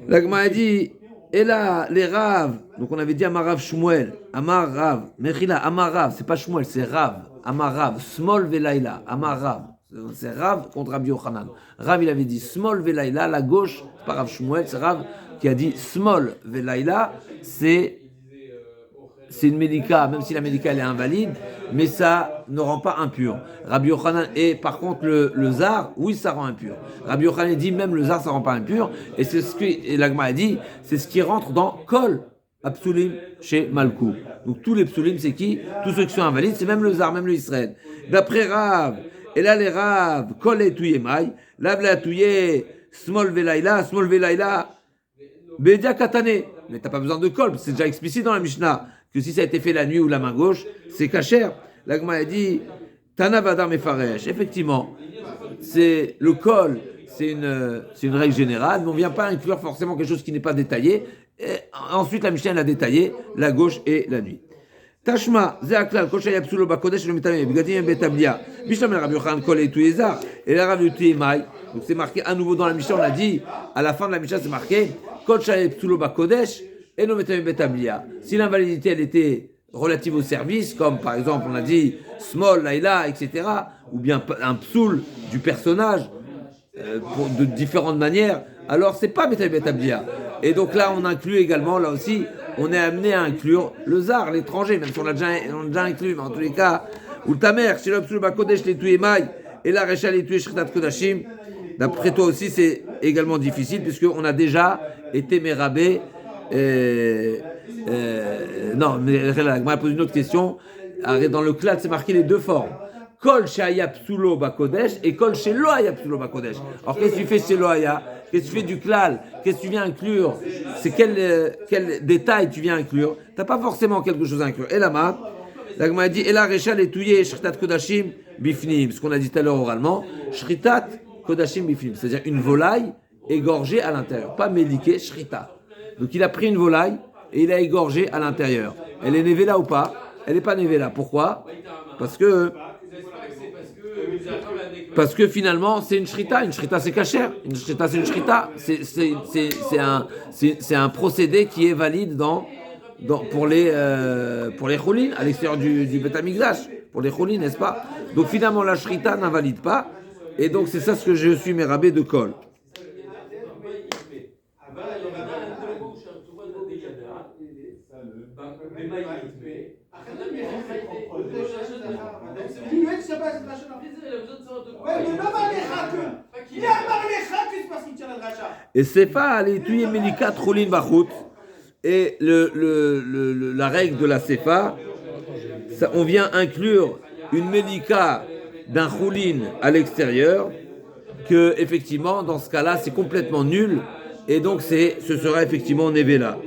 L'Agma a dit, et là, les Rav, donc on avait dit Amarav Shmuel, Amar Rav, Mechila, Amar Rav, c'est pas Shmuel, c'est Rav, Amar Rav, Smol Velaila, Amar Rav, c'est Rav contre Rabbi Yochanan. Rav, il avait dit Smol Velaila, la gauche, c'est pas Rav Shmuel, c'est Rav qui a dit Smol Velaila, c'est une Melika, même si la Melika elle est invalide, mais ça ne rend pas impur. Rabbi Yochanan, et par contre le Zar, oui, ça rend impur. Rabbi Yochanan dit même le Zar, ça rend pas impur, et c'est ce que l'Agma a dit, c'est ce qui rentre dans Kol Apsulim chez Malkou. Donc tous les Psulim, c'est qui? Tous ceux qui sont invalides, c'est même le Zar, même le Israël. D'après Rav, et là les Rav, Kol et Tuyemai, Lav la Tuye, Smol Velaila, Bedia Katane. Mais t'as pas besoin de Kol, c'est déjà explicite dans la Mishnah que si ça a été fait la nuit ou la main gauche, c'est kasher. L'Agma a dit Tana Vadar Mefaresh. Effectivement, c'est le Kol, c'est une règle générale, mais on ne vient pas inclure forcément quelque chose qui n'est pas détaillé. Et ensuite, la Mishnah l'a détaillé, la gauche et la nuit. Tashma, Zeaklal, Koshay Apsulo Bakodesh, le Metame, Bigadim Betablia, Mishnah Rabbi Yochanan Kol et Tuyezar, et la Rabbi Tuyemai. Donc c'est marqué à nouveau dans la Mishnah, on a dit, à la fin de la Mishnah, c'est marqué Koshay Apsulo Bakodesh, et non metamim betablia. Si l'invalidité, elle était relative au service, comme par exemple, on a dit small, laila, etc., ou bien un psoul du personnage, de différentes manières, alors c'est pas metamim betablia. Et donc là, on inclut également, là aussi, on est amené à inclure le zar, l'étranger, même si on l'a déjà inclus, mais en tous les cas, ou ta mère, chez le psoul bakodesh les tué maï, et la recha les tué shritat kodashim. D'après toi aussi, c'est également difficile, puisqu'on a déjà été mérabé. Non, mais là, je pose une autre question. Dans le clade, c'est marqué les deux formes. Kol she'aya psulo bakodesh et kol she'lo haya psulo bakodesh. Alors, qu'est-ce que tu fais chez Loaya? Qu'est-ce que tu fais du klal? Qu'est-ce que tu viens inclure? C'est quel détail tu viens inclure? Tu n'as pas forcément quelque chose à inclure. Et la Gemara dit, et la recha les touye shritat kodashim bifnim. Ce qu'on a dit tout à l'heure oralement. Shritat kodashim bifnim. C'est-à-dire une volaille égorgée à l'intérieur. Pas méliquée, shrita. Donc il a pris une volaille et il a égorgé à l'intérieur. Elle est névée là ou pas? Elle n'est pas névée là. Pourquoi? Parce que finalement c'est une shrita. Une shrita c'est cachère. Une shrita c'est une shrita. C'est un procédé qui est valide pour les choulines à l'extérieur du Beth Amikdash. Pour les choulines, n'est-ce pas? Donc finalement la shrita n'invalide pas. Et donc c'est ça ce que je suis mérabé de Kol. Et c'est pas les tuyé Melika Troulin Bachout. Et la règle de la Sefa, on vient inclure une Melika d'un Choulin à l'extérieur, que effectivement dans ce cas-là c'est complètement nul, et donc ce sera effectivement Nevela.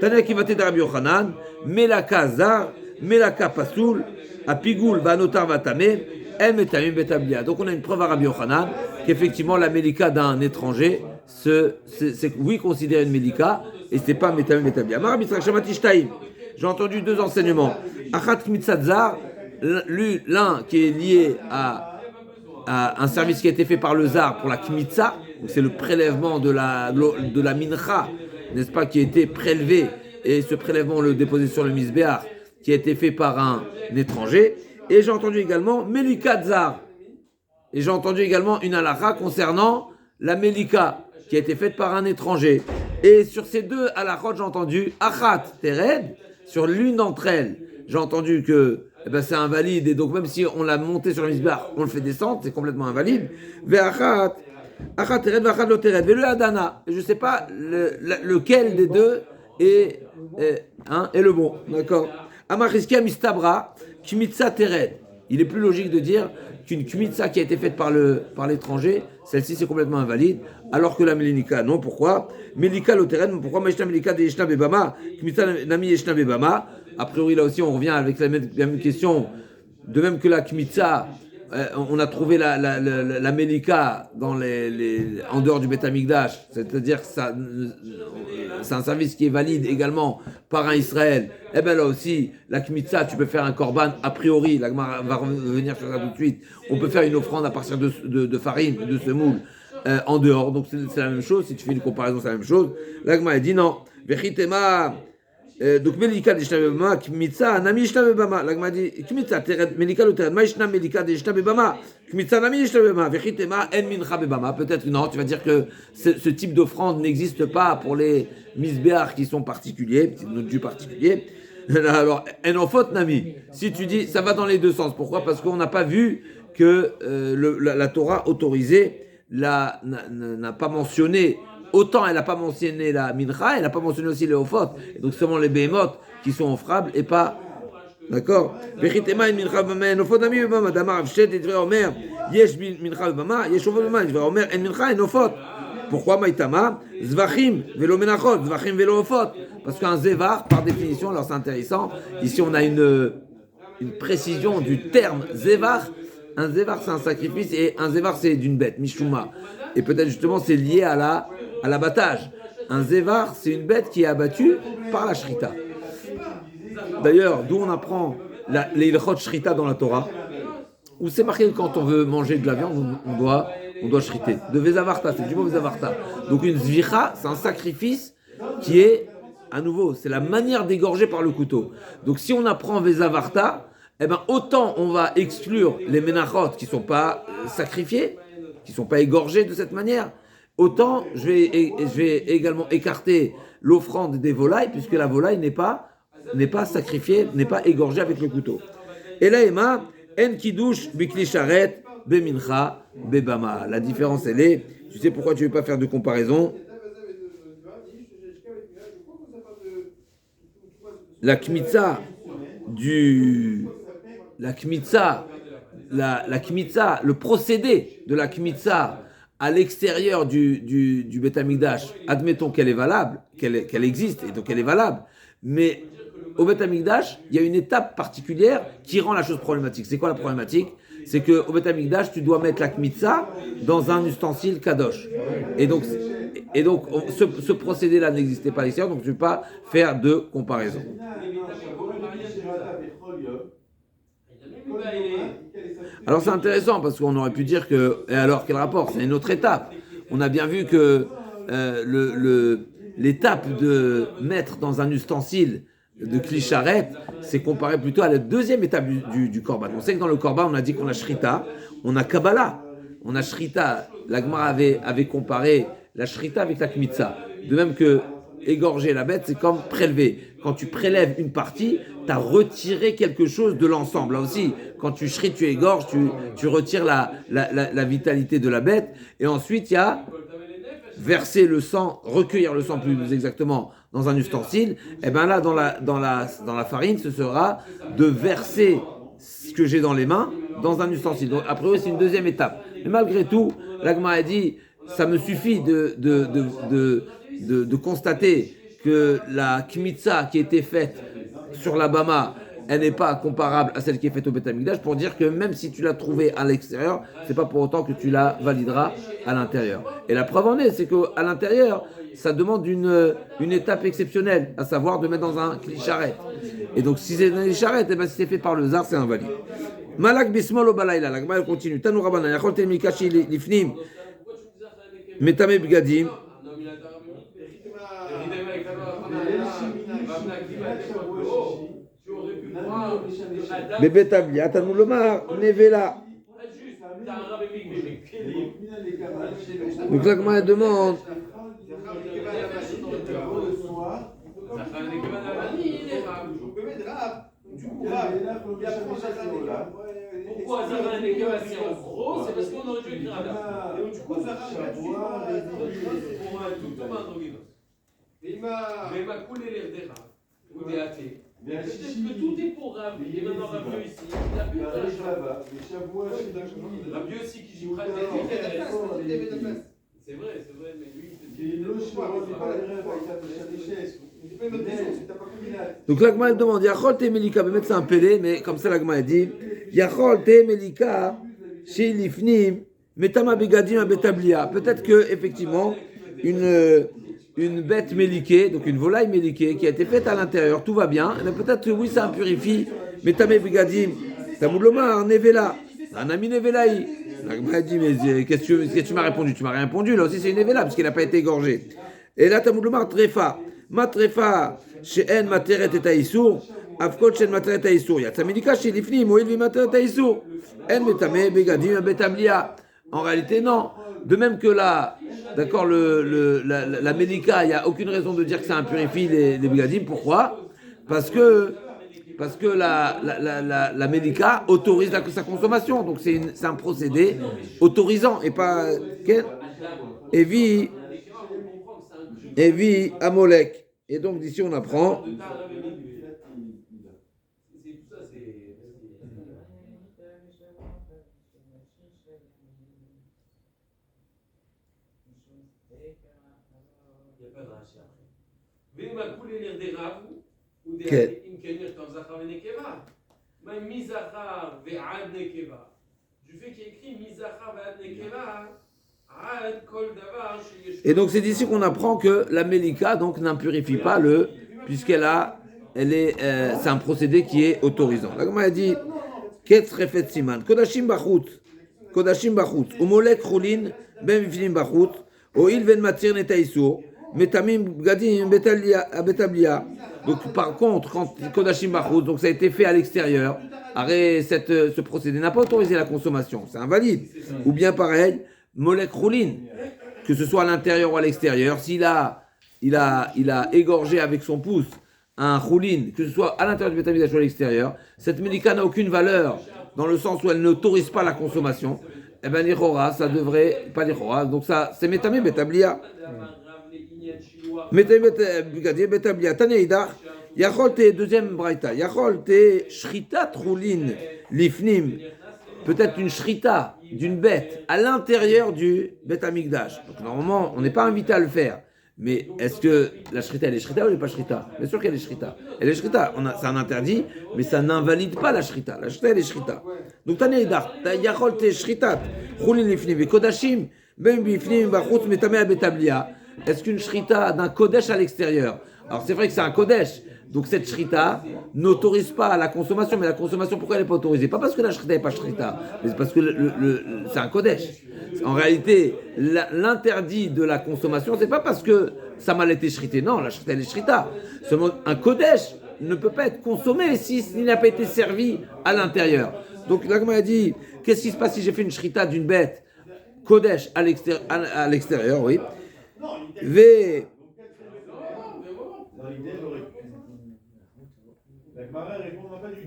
Tania qui va t'aider Rabbi Yochanan, Melaka Zar, Melaka Pasoul, Apigoul Vanotar Vatame, El Metamim Betablia. Donc on a une preuve à Rabbi Yochanan qu'effectivement la Melika d'un étranger, c'est oui considéré une Melika, et c'est pas Metamim Betablia. Rabbi Yitzhak Shamati Shtaim. J'ai entendu deux enseignements. Achat Kmitzat Zar, l'un qui est lié à un service qui a été fait par le Zar pour la Kmitza, donc c'est le prélèvement de la mincha, n'est-ce pas, qui a été prélevé, et ce prélèvement on le déposé sur le misbéach, qui a été fait par un étranger. Et j'ai entendu également Melika Zar. Et j'ai entendu également une halakha concernant la Melika, qui a été faite par un étranger. Et sur ces deux halakhot, j'ai entendu Achat Tered, sur l'une d'entre elles, j'ai entendu que c'est invalide, et donc même si on l'a monté sur le misbéach, on le fait descendre, c'est complètement invalide. Ve'achat Tered, ve'achat lo Tered, ve'le Adana. Je ne sais pas lequel des deux est le bon, d'accord. Amachiskia mistabra, kmitza tered. Il est plus logique de dire qu'une kmitza qui a été faite par l'étranger, celle-ci c'est complètement invalide, alors que la melika, non, pourquoi? Melika lo tered, pourquoi maishna melika de yeshna bebama, kmitza nami yeshna bebama? A priori là aussi on revient avec la même question, de même que la kmitza, on a trouvé la melika en dehors du Beth Amikdash, c'est-à-dire que c'est un service qui est valide également par un Israël. Et bien là aussi, la kmitza, tu peux faire un korban a priori, la Gemara va revenir sur ça tout de suite, on peut faire une offrande à partir de farine, de semoule, en dehors, donc c'est la même chose, si tu fais une comparaison c'est la même chose. La Gemara dit non, vechitema. Donc Melika de Shnabebama, Kmitza, Nami Shnabebama. La Gemara dit Kmitza, Tered, Melika le Tered, Maïshna Melika de Shnabebama, Kmitza, Nami Shnabebama, Vechitema, En Mincha Bebama. Peut-être non, tu vas dire que ce type d'offrande n'existe pas pour les misbéars qui sont particuliers, du particulier. Alors, En Ofot Nami. Si tu dis, ça va dans les deux sens. Pourquoi? Parce qu'on n'a pas vu que la Torah autorisée n'a pas mentionné. Autant elle n'a pas mentionné la mincha, elle n'a pas mentionné aussi les ofot. Donc seulement les behemoth qui sont offrables et pas. D'accord? Vechitema in mincha b'ma en ofot nami b'ma damar avshet et dvei omer yesh mincha b'ma yesh ofot b'ma dvei omer en mincha en ofot. Pourquoi maïtama zvachim velo menachot zvachim velo ofot? Parce qu'un zevar par définition, alors c'est intéressant. Ici on a une précision du terme zevar. Un zevar c'est un sacrifice et un zevar c'est d'une bête mishuma. Et peut-être justement c'est lié à l'abattage. Un zévar, c'est une bête qui est abattue par la shrita. D'ailleurs, d'où on apprend les ilchot shrita dans la Torah, où c'est marqué que quand on veut manger de la viande, on doit shriter. De vezavarta, c'est du mot vezavarta. Donc une zvicha, c'est un sacrifice qui est à nouveau, c'est la manière d'égorger par le couteau. Donc si on apprend Vezavarta, eh ben, autant on va exclure les ménachot qui ne sont pas sacrifiés, qui ne sont pas égorgés de cette manière, autant je vais également écarter l'offrande des volailles, puisque la volaille n'est pas sacrifiée, n'est pas égorgée avec le couteau. Et là, Emma, en kiddush bikli sharet bemincha bebama. La différence, elle est, tu sais pourquoi tu ne veux pas faire de comparaison? La kmitza le procédé de la kmitza à l'extérieur du Beth Amikdash, admettons qu'elle est valable, qu'elle existe et donc elle est valable, mais au Beth Amikdash, il y a une étape particulière qui rend la chose problématique. C'est quoi la problématique? C'est qu'au Beth Amikdash, tu dois mettre la kmitza dans un ustensile kadosh. Et donc ce procédé-là n'existait pas à l'extérieur, donc tu ne peux pas faire de comparaison. Alors c'est intéressant parce qu'on aurait pu dire que, et alors quel rapport? C'est une autre étape. On a bien vu que l'étape de mettre dans un ustensile de Kli-Sharet, c'est comparé plutôt à la deuxième étape du Korban. On sait que dans le Korban, on a dit qu'on a Shrita, on a Kabbalah, on a Shrita. La Gemara avait comparé la Shrita avec la Kmitza. De même que égorger la bête, c'est comme prélever. Quand tu prélèves une partie, tu as retiré quelque chose de l'ensemble. Là aussi, quand tu shrites, tu égorges, tu retires la vitalité de la bête. Et ensuite, il y a verser le sang, recueillir le sang plus exactement dans un ustensile. Et bien là, dans la farine, ce sera de verser ce que j'ai dans les mains dans un ustensile. Donc, a priori, c'est une deuxième étape. Mais malgré tout, l'Agma a dit, ça me suffit de constater que la kmitza qui a été faite sur la bama, elle n'est pas comparable à celle qui est faite au Beth Amikdash, pour dire que même si tu l'as trouvée à l'extérieur, c'est pas pour autant que tu la valideras à l'intérieur. Et la preuve en est, c'est qu'à l'intérieur, ça demande une étape exceptionnelle, à savoir de mettre dans un kli-sharet. Et donc si c'est dans les charrettes, et ben si c'est fait par le zar, c'est invalide. Malak bismol o balayla, la Gemara continue. Tanu rabana, yachol te mikashi lifnim, metame bgadim. בבית אביה, תנו לומר, נבלה. Donc la Gemara demande. Pourquoi Zara Nekeva c'est en gros? C'est parce qu'on aurait dû écrire Adam. Et du coup, Zara pour un tout Thomas Androgynos. Mais ma coulé l'air des rats, ou des athées. Peut-être que tout est pour Rav, il est maintenant Rav ici. Il a pu faire Rav aussi qui joue Rav. C'est vrai, mais lui, Donc l'Agma demande, Yachol te melika, mais c'est un pelé, mais comme ça l'Agma dit, Yachol te melika, chez l'ifnim, metama begadim a betablia. Peut-être que effectivement une bête méliquée, donc une volaille méliquée qui a été faite à l'intérieur, tout va bien. Et peut-être que oui, ça impurifie, metame begadim, tamouloma, nevela, un ami nevelaï. L'Agma dit, mais qu'est-ce que tu m'as répondu? Tu m'as rien répondu, là aussi c'est une nevela, parce qu'il n'a pas été égorgé. Et là, tamouloma, trefa. Matrefa she'en materet et aïsour, afkot she'en materet aïsour. Il y a tamilika chez l'ifni, moïl vi materet aïsour. En metame begadim betablia. En réalité, non. De même que là, d'accord, la mélika, il n'y a aucune raison de dire que ça impurifie les begadim. Pourquoi? Parce que la mélika autorise sa consommation. Donc c'est un procédé autorisant et pas. Evi Amolek. Et donc d'ici on apprend. Du fait qu'il y a écrit Mizachar ve'ad nekeva. Et donc c'est d'ici qu'on apprend que la mélika donc n'impurifie pas puisqu'elle c'est un procédé qui est autorisant. La Gemara dit Ketz refet siman kodashim bachut umolek chulin ben vifnim bachut oil ven matir netaisur Metamim Gadim Betablia. Donc par contre, quand Kodashim Bachut, donc ça a été fait à l'extérieur, ce procédé n'a pas autorisé la consommation, c'est invalide. Ou bien pareil, Molek Roulin, que ce soit à l'intérieur ou à l'extérieur, s'il a égorgé avec son pouce un Roulin, que ce soit à l'intérieur du Betamigdash ou à l'extérieur, cette médika n'a aucune valeur dans le sens où elle n'autorise pas la consommation. Eh bien, l'Ichora, ça devrait, pas l'Ichora, donc ça, c'est Metamim Betablia. Betablia, Taneidach, Yachol te, deuxième braïta, Yachol te shrita troulin lifnim, peut-être une shrita d'une bête à l'intérieur du Bet Amikdash. Donc normalement, on n'est pas invité à le faire. Mais est-ce que la shrita, elle est shrita ou elle n'est pas shrita? Bien sûr qu'elle est shrita. Elle est shrita, c'est un interdit, mais ça n'invalide pas la shrita. La shrita, elle est shrita. Donc Taneidach, Yachol te shritat troulin lifnim, et Kodashim, ben bifnim, bachutz metameh betablia. Est-ce qu'une shrita d'un kodesh à l'extérieur? Alors c'est vrai que c'est un kodesh, donc cette shrita n'autorise pas la consommation, mais la consommation, pourquoi elle n'est pas autorisée? Pas parce que la shrita n'est pas shrita, mais c'est parce que c'est un kodesh. En réalité, l'interdit de la consommation, c'est pas parce que ça m'a été shrité, non, la shrita elle est shrita. Seulement un kodesh ne peut pas être consommé s'il n'a pas été servi à l'intérieur. Donc là, comme elle a dit, qu'est-ce qui se passe si j'ai fait une shrita d'une bête kodesh à l'extérieur, oui. V.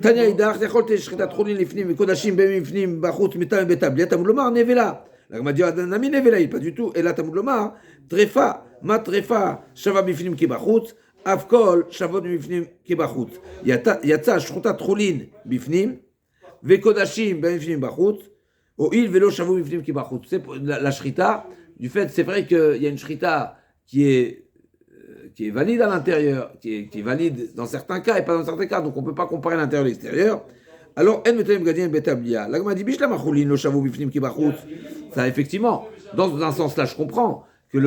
Tanya Idach, Yachol te shritat troulin lifnim, kodashim bemifnim, bachut mitam betablia, Talmud lomar nevela. La Gemara dit Nami nevela, pas du tout. Et là Talmud lomar, trefa, ma trefa, shava bifnim ki bachut, avkol shavot bifnim ki bachut. Yatsa shruta troulin bifnim, ve kodashim bemifnim bachut, o il velo shavot bifnim ki bachut. C'est la shrita. Du fait, c'est vrai qu'il y a une shrita qui est valide à l'intérieur, qui est valide dans certains cas et pas dans certains cas, donc on ne peut pas comparer l'intérieur et l'extérieur. Alors, en metem gadien betablia. La Gemara dit bishlam achulin lo shavu bifnim ki bachut. Ça, effectivement, dans un sens-là, je comprends que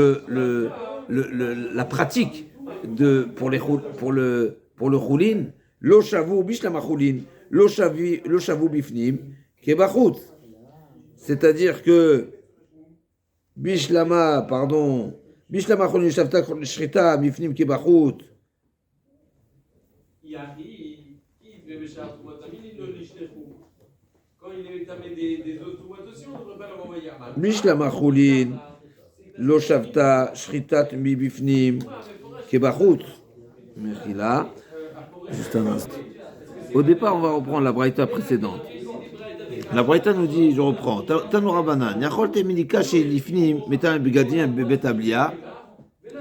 la pratique pour le chulin, lo shavu bishlam achulin lo shavu bifnim ki bachut. C'est-à-dire que Bishlama, Bishlama chulin shavta shrita bifnim ki bachut. Quand il est tamé des autres tomates aussi, on ne devrait pas leur envoyer à mal. Bishlama chulin lo shavta shritat mi bifnim ki bachut. Mechila. Juste un instant. Au départ, on va reprendre la braïta précédente. La braïta nous dit, je reprends, Tanu Rabanan, Yachol te milika chez Lifnim, metam begadim betablia.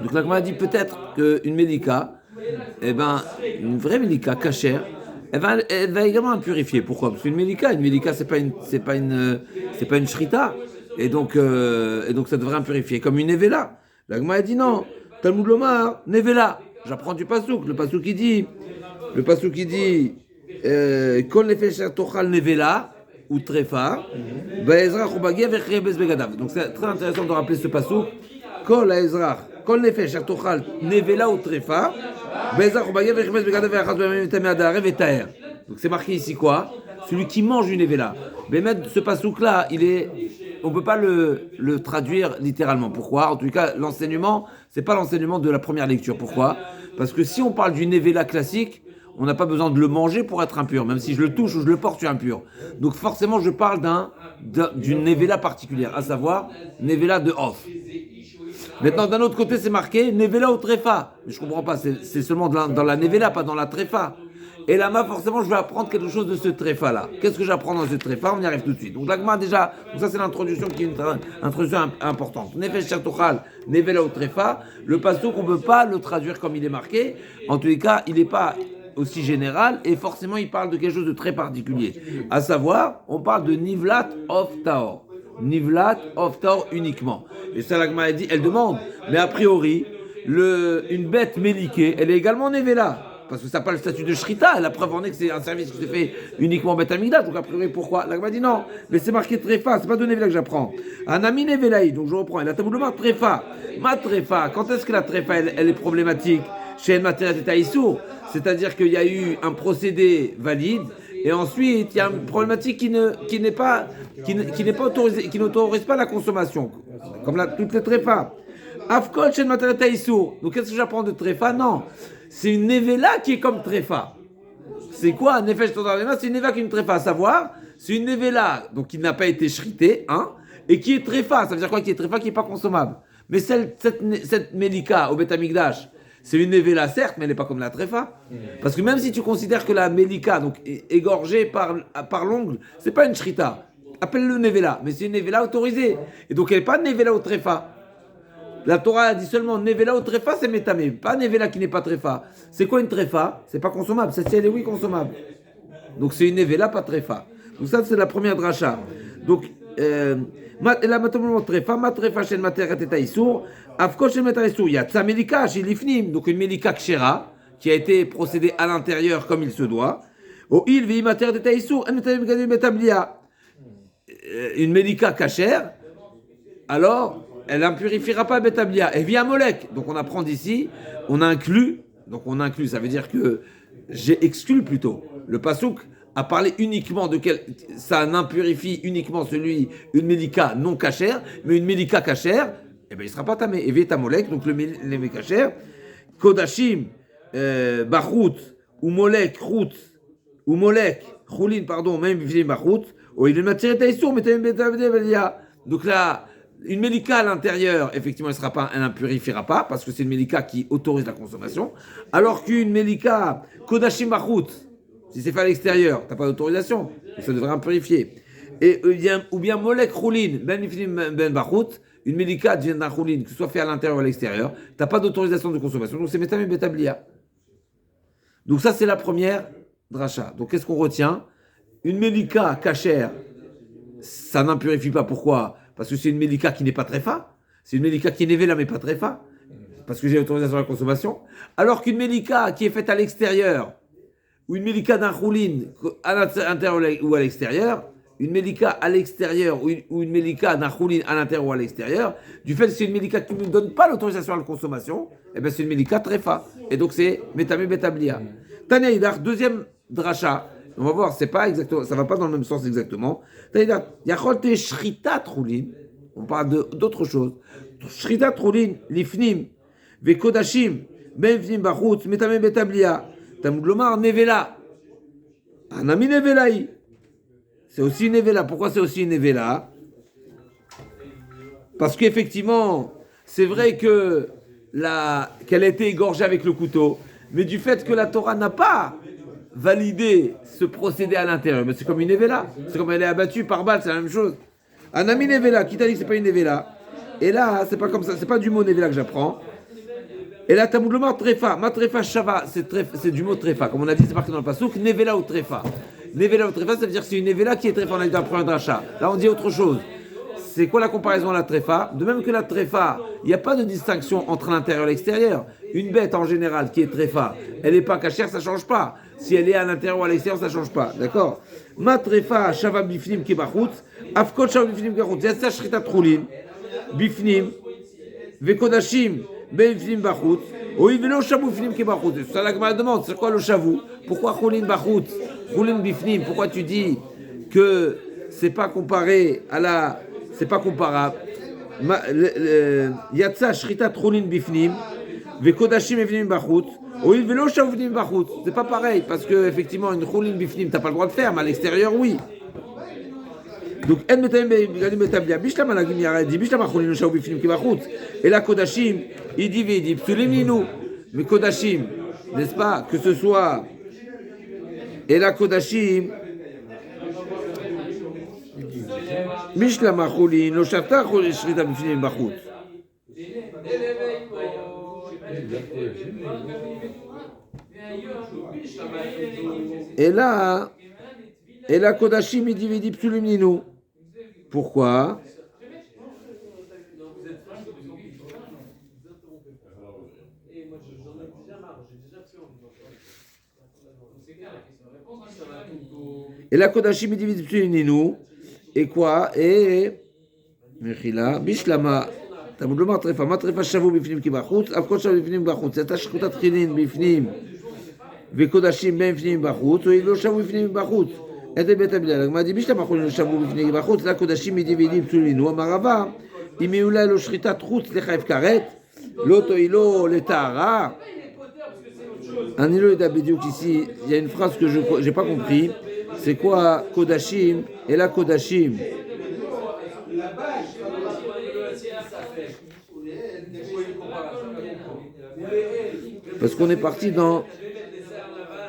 Donc la Gemara dit peut-être qu'une mélika, une vraie mélika cachère, elle va également la purifier. Pourquoi? Parce qu'une mélika, c'est pas une shrita, et donc ça devrait la purifier comme une nevela. La Gemara dit non, Talmud lomar, nevela. J'apprends du pasouk. Le pasouk qui dit, kol nefesh tochal nevela ou trefa, be'ezrach ou bagia vechrebes begadav. Donc c'est très intéressant de rappeler ce pasouk. Kol ezrach, kol nefesh tochal nevela ou trefa, be'ezrach ou bagia vechrebes begadav ve'achas be'amim tamei adarev et taher. Donc c'est marqué ici quoi? Celui qui mange une nevela. Mais mettre ce pasouk là, on peut pas le traduire littéralement. Pourquoi? En tout cas, l'enseignement, c'est pas l'enseignement de la première lecture. Pourquoi? Parce que si on parle d'une nevela classique, on n'a pas besoin de le manger pour être impur. Même si je le touche ou je le porte, je suis impur. Donc forcément, je parle d'une nevela particulière, à savoir nevela de off. Maintenant, d'un autre côté, c'est marqué nevela ou trefa. Mais je comprends pas, c'est seulement dans la nevela, pas dans la trefa. Et là-bas, forcément, je vais apprendre quelque chose de ce tréfa-là. Qu'est-ce que j'apprends dans ce tréfa? On y arrive tout de suite. Donc, l'agma, déjà, donc ça, c'est l'introduction qui est une introduction importante. Nefesh Shatochal, Nevela ou tréfa. Le pasouk, on ne peut pas le traduire comme il est marqué. En tous les cas, il n'est pas aussi général et forcément, il parle de quelque chose de très particulier. À savoir, on parle de Nivlat of Taor. Nivlat of Taor uniquement. Et ça, l'agma, elle demande. Mais a priori, une bête méliquée, elle est également Nevela. Parce que ça n'a pas le statut de shrita, la preuve en est que c'est un service qui se fait uniquement en Bet Amikdash. Donc a priori, pourquoi? La Gemara dit non, mais c'est marqué tréfa, c'est pas de nevela que j'apprends. Anami nevelaï, donc je reprends. Elle a taboulement tréfa. Ma tréfa, quand est-ce que la tréfa elle est problématique? Chez El Matériel Taïsour, c'est-à-dire qu'il y a eu un procédé valide, et ensuite il y a une problématique qui n'est pas autorisée, qui n'autorise pas la consommation, comme toutes les tréfas. Afkol Shen Matalata Issour. Donc qu'est-ce que j'apprends de Tréfa? Non. C'est une Nevela qui est comme Tréfa. C'est quoi un Nefesh Todavema? C'est une Nevela qui est une Tréfa. À savoir, c'est une Nevela donc, qui n'a pas été shritée, hein, et qui est Tréfa. Ça veut dire quoi qui est Tréfa? Qui n'est pas consommable. Mais cette Melika au Beth Amikdash, c'est une Nevela certes, mais elle n'est pas comme la Tréfa. Parce que même si tu considères que la Melika, donc égorgée par l'ongle, c'est pas une shrita. Appelle-le Nevela, mais c'est une Nevela autorisée. Et donc elle n'est pas Nevela au Tréfa. La Torah a dit seulement Nevela au Tréfa, c'est Métamé. Pas Nevela qui n'est pas Tréfa. C'est quoi une Tréfa? C'est pas consommable. Cette elle est oui consommable. Donc c'est une Nevela, pas Tréfa. Donc ça, c'est la première dracha. Donc, la matomolo Tréfa, ma Tréfa chez le materet et taïsour, afko chez le materet il y a Tsa Melika chez l'Ifnim, donc une Melika Kshera, qui a été procédée à l'intérieur comme il se doit. Au il vi materet et taïsour, une Melika Kacher, alors elle n'impurifiera pas Betablia. Et via Molek. Donc on apprend d'ici, on inclut, ça veut dire que j'ai exclu plutôt. Le Passouk a parlé uniquement de quel. Ça n'impurifie uniquement une Melika non cachère, mais une Melika cachère, eh bien il ne sera pas tamé. Et via Molek, donc le Mékacher, Kodashim, Bachut, ou Molek, Rout, ou Molek, Choulin, pardon, même Vivim Bachut, il est matière taïsour, mais donc là, une Melika à l'intérieur, effectivement, elle n'impurifiera pas, parce que c'est une Melika qui autorise la consommation, alors qu'une Melika Kodashim Bachut, si c'est fait à l'extérieur, tu n'as pas d'autorisation, donc ça devrait impurifier. Et, ou bien Molek Choulin, Ben Bachut, une Melika d'un Choulin, que ce soit fait à l'intérieur ou à l'extérieur, tu n'as pas d'autorisation de consommation, donc c'est Metam et Betablia. Donc ça, c'est la première dracha. Donc qu'est-ce qu'on retient? Une Melika cachère, ça n'impurifie pas. Pourquoi? Parce que c'est une Melika qui n'est pas tréfa. C'est une Melika qui est nevela mais pas tréfa. Parce que j'ai l'autorisation de la consommation. Alors qu'une Melika qui est faite à l'extérieur, ou une Melika d'un choulin à l'intérieur ou à l'extérieur, une Melika à l'extérieur ou une Melika d'un choulin à l'intérieur ou à l'extérieur, du fait que c'est une Melika qui ne donne pas l'autorisation à la consommation, eh bien c'est une Melika tréfa. Et donc c'est Metamé Betablia. Tania Idar, deuxième dracha. On va voir, c'est pas exactement, ça va pas dans le même sens exactement. Yacholte shrita trulin. On parle d'autre chose. Shrita trulin, lifnim, vekodashim, benfnim bachutz, metame betablia. Tamglomar nevela. Anami nevelaï. C'est aussi une nevela. Pourquoi c'est aussi une nevela? Parce qu'effectivement, c'est vrai que qu'elle a été égorgée avec le couteau, mais du fait que la Torah n'a pas valider ce procédé à l'intérieur, mais c'est comme une Nevela. C'est comme elle est abattue par balle, c'est la même chose. Un ami Nevela, qui t'a dit que c'est pas une Nevela? Et là, c'est pas comme ça, c'est pas du mot Nevela que j'apprends. Et là, Tamoudlomar Trefa, ma Trefa Shava, c'est du mot Trefa. Comme on a dit, c'est marqué dans le Passouk, Nevela ou Trefa. Nevela ou Trefa, ça veut dire que c'est une Nevela qui est Trefa, on a dit dans le premier dracha. Là, on dit autre chose. C'est quoi la comparaison à la Trefa? De même que la Trefa, il n'y a pas de distinction entre l'intérieur et l'extérieur. Une bête en général qui est Trefa, elle n'est pas cachère, ça ne change pas. Si elle est à l'intérieur ou à l'extérieur, ça ne change pas. D'accord? Ma Trefa, Shava Bifnim Kebachut, Afkot Shava Bifnim Kebachut, Yatsa Shrita Trulin, Bifnim, Vekodashim, Bifnim Bachut, Oivelo Shavu Bifnim Kebachut. C'est ça la Gemara demande, c'est quoi le Shavu? Pourquoi Chulin Bachut, Chulin Bifnim? Pourquoi tu dis que c'est pas comparé à la. C'est pas comparable. Yatsa Shrita Trulin Bifnim, Vekodashim Bifnim Bachut. Oui, vélo chavoudim bachut. C'est pas pareil, parce que effectivement une choulin bifnim, t'as pas le droit de faire, mais à l'extérieur, oui. Donc, en metam betablia, bishlam la gimiara dit bishlam choulin chavou bifnim qui bachut. Et la kodashim, il dit psulim ninu. Mais kodashim, n'est-ce pas, que ce soit. Et la kodashim, bishlam choulin, lo shavta choulin shrita bifnim bachut. Et là, Kodashim, il dit Psulim Ninu. Pourquoi? Et la Kodashim, il dit Psulim Ninu. Et quoi? Et Mechila, Bishlama. תמוד טרפה, מה טרפה שבו בפנים כי בחוץ, אף כל שבו בפנים בחוץ, הייתה שחוטת חילין בפנים וקודשים בין בפנים בחוץ, או לא שבו בפנים בחוץ. את בית המדינה, מה דיביש למה חולין לא שבו בפנים בחוץ, לקודשים מדיבידים פסולין, הוא אמר רבה, Imeula lo shrita trut lechayev karet, loto ilo le tahara. Un ilo d'Abediouk ici, il y a une phrase que je n'ai pas compris. C'est quoi Kodashim et la Kodashim? Parce qu'on est parti dans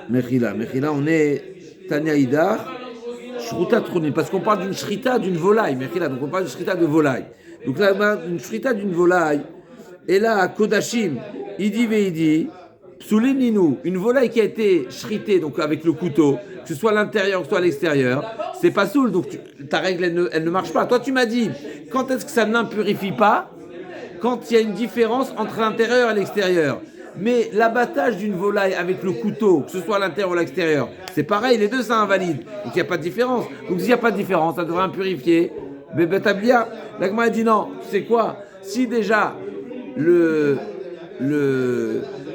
Mechila. Mechila, on est Tanya Idar, Shruta Trouni. Parce qu'on parle d'une shrita, d'une volaille. Mechila, donc on parle d'une shrita de volaille. Donc là, une shrita d'une volaille. Et là, Kodashim, Idi Veidi, Psulim Ninou, une volaille qui a été shritée, donc avec le couteau, que ce soit à l'intérieur, que ce soit à l'extérieur, c'est pas soul, donc ta règle, elle ne marche pas. Toi, tu m'as dit, quand est-ce que ça n'impurifie pas? Quand il y a une différence entre l'intérieur et l'extérieur. Mais l'abattage d'une volaille avec le couteau, que ce soit à l'intérieur ou à l'extérieur, c'est pareil, les deux ça invalide. Donc il n'y a pas de différence. Donc s'il n'y a pas de différence, ça devrait impurifier. Bébé Tablia, l'agma a dit non, tu sais quoi? Si déjà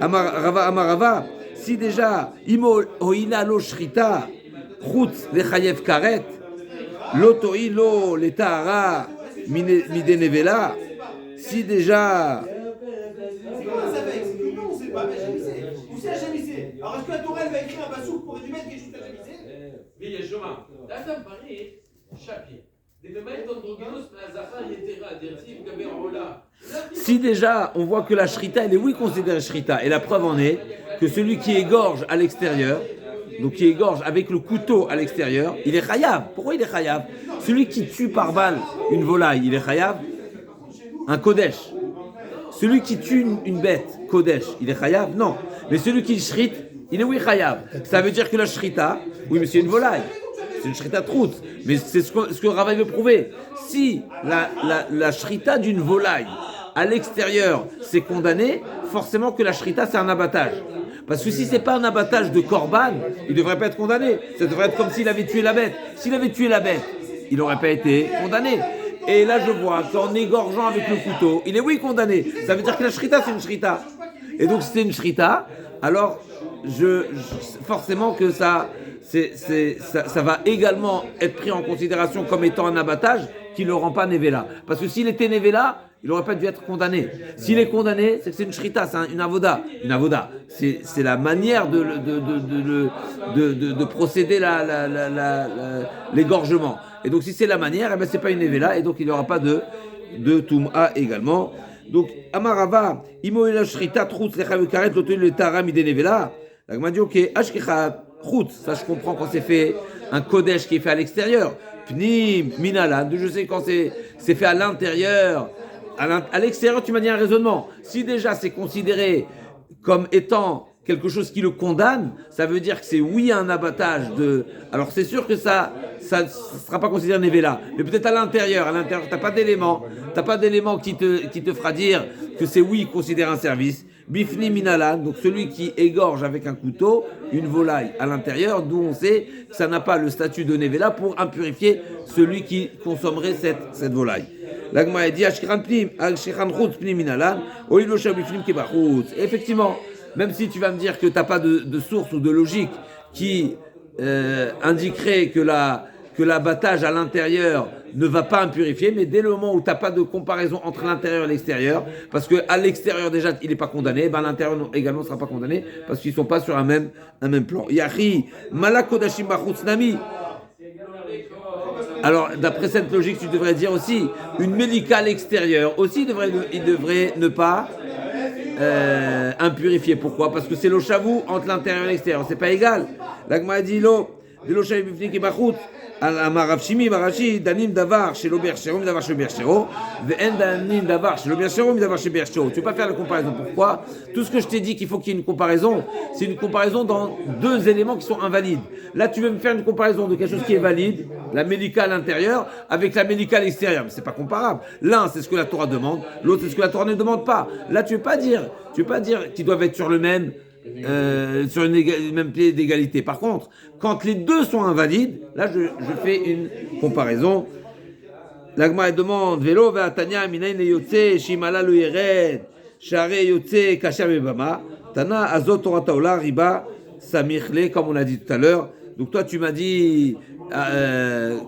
Amarava, si déjà Imo Oila lo Shrita, Chutz le Chayev Karet, Loto Ilo le Tahara Midenevela, si déjà. Alors est-ce que la Torah elle va écrire un passouk pour édumer quelque chose que j'ai ויהיה שומע, לאדם בריא שפיר. דגמרי אנדרוגינוס מהזכר יתרה, דרציב גבי עולה. Si déjà on voit que la shrita, elle est oui considérée shrita, et la preuve en est que celui qui égorge à l'extérieur, donc qui égorge avec le couteau à l'extérieur, il est chayav. Pourquoi il est chayav? Celui qui tue par balle une volaille, il est chayav. Un kodesh. Celui qui tue une bête, kodesh, il est chayav? Non. Mais celui qui shrite, il est oui chayav. Ça veut dire que la shrita, oui mais c'est une volaille. C'est une shrita troute. Mais c'est ce que Ravaï veut prouver. Si la shrita d'une volaille à l'extérieur c'est condamné, forcément que la shrita c'est un abattage. Parce que si c'est pas un abattage de korban, il devrait pas être condamné. Ça devrait être comme s'il avait tué la bête. S'il avait tué la bête, il n'aurait pas été condamné. Et là je vois qu'en égorgeant avec le couteau, il est oui condamné. Ça veut dire que la shrita c'est une shrita. Et donc si c'est une shrita, alors forcément que ça va également être pris en considération comme étant un abattage qui ne le rend pas Nevela. Parce que s'il était Nevela, il n'aurait pas dû être condamné. S'il est condamné, c'est que c'est une shrita, c'est une avoda. Une avoda, c'est la manière de procéder l'égorgement. Et donc si c'est la manière, eh ben, c'est pas une Nevela, et donc il n'y aura pas de Toum'a également. Donc, Amarava, Imo la shrita, trout, lechav karet, l'autel le tara midenevela. Donc, m'a dit, ok, ashkecha, trout, ça je comprends quand c'est fait un kodesh qui est fait à l'extérieur. Pnim, minalan, je sais quand c'est fait à l'intérieur. À l'extérieur, tu m'as dit un raisonnement. Si déjà c'est considéré comme étant quelque chose qui le condamne, ça veut dire que c'est oui un abattage de. Alors c'est sûr que ça sera pas considéré Nevela, mais peut-être à l'intérieur, t'as pas d'élément qui te fera dire que c'est oui considéré un service. Bifni minalan, donc celui qui égorge avec un couteau une volaille à l'intérieur, d'où on sait que ça n'a pas le statut de Nevela pour impurifier celui qui consommerait cette volaille. L'agma dit effectivement, même si tu vas me dire que tu n'as pas de source ou de logique qui indiquerait que l'abattage à l'intérieur ne va pas impurifier, mais dès le moment où tu n'as pas de comparaison entre l'intérieur et l'extérieur, parce qu'à l'extérieur déjà il n'est pas condamné, ben à l'intérieur également ne sera pas condamné, parce qu'ils ne sont pas sur un même plan. Yahi, malakodashim bachutz nami. Alors, d'après cette logique, tu devrais dire aussi, une mélika à l'extérieur aussi, il devrait ne pas impurifier. Pourquoi? Parce que c'est le chavou entre l'intérieur et l'extérieur. C'est pas égal. L'agma dit l'eau, de l'eau chavou bifnik et bachut. Amarav Shimi Marashi Danim Davar chez l'Oberchero, Davar chez l'Oberchero, Ve'en Danim Davar chez l'Oberchero, Davar chez l'Oberchero. Tu ne peux pas faire la comparaison. Pourquoi? Tout ce que je t'ai dit qu'il faut qu'il y ait une comparaison, c'est une comparaison dans deux éléments qui sont invalides. Là, tu veux me faire une comparaison de quelque chose qui est valide, la mélika à l'intérieur, avec la mélika à l'extérieur. Mais c'est pas comparable. L'un, c'est ce que la Torah demande, l'autre, c'est ce que la Torah ne demande pas. Là, tu veux pas dire qu'ils doivent être sur le même. Sur une même pied d'égalité. Par contre, quand les deux sont invalides, là je fais une comparaison. L'agma demande Velo ve'atanya minayin leyotze shimala lo yered share yotze kasher bebama tana azot torah taola riba samichle, comme on a dit tout à l'heure, Donc toi, tu m'as dit est-ce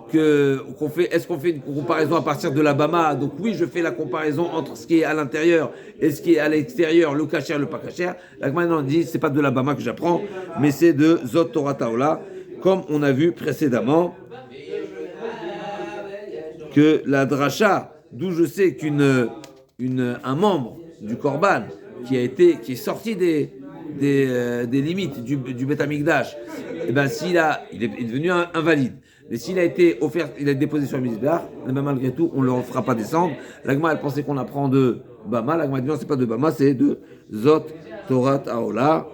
qu'on fait une comparaison à partir de la bama? Donc oui, je fais la comparaison entre ce qui est à l'intérieur et ce qui est à l'extérieur, le kasher, le pas kasher. Là maintenant, on dit c'est pas de la bama que j'apprends, mais c'est de Zot Torah Taola, comme on a vu précédemment que la dracha, d'où je sais qu'un membre du Korban qui est sorti des limites du Beth Amikdash, et ben il est devenu invalide. Mais s'il a été offert, il a été déposé sur le Mizbeach, même malgré tout, on ne le fera pas descendre. L'Agma, elle pensait qu'on apprend de Bama. L'Agma dit non, c'est pas de Bama, c'est de Zot Torah Taola.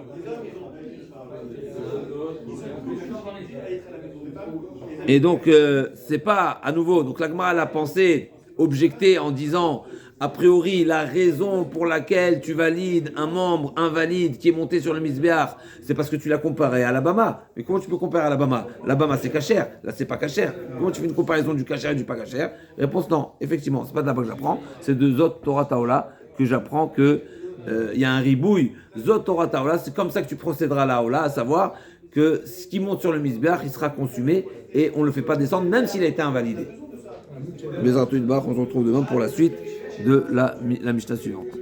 Et donc, c'est pas à nouveau. Donc, l'Agma, elle a pensé, objecté en disant, a priori, la raison pour laquelle tu valides un membre invalide qui est monté sur le Mizbeach, c'est parce que tu l'as comparé à l'Alabama. Mais comment tu peux comparer à l'Alabama? L'Alabama, c'est kasher. Là, c'est pas kasher. Comment tu fais une comparaison du kasher et du pas kasher? Réponse non. Effectivement, c'est pas de là-bas que j'apprends. C'est de Zot Torah Taola que j'apprends que il y a un ribouille. Zot Torah Taola, c'est comme ça que tu procéderas à la Ola, à savoir que ce qui monte sur le Mizbeach, il sera consumé et on ne le fait pas descendre, même s'il a été invalidé. On se retrouve demain pour la suite de la Mishnah suivante.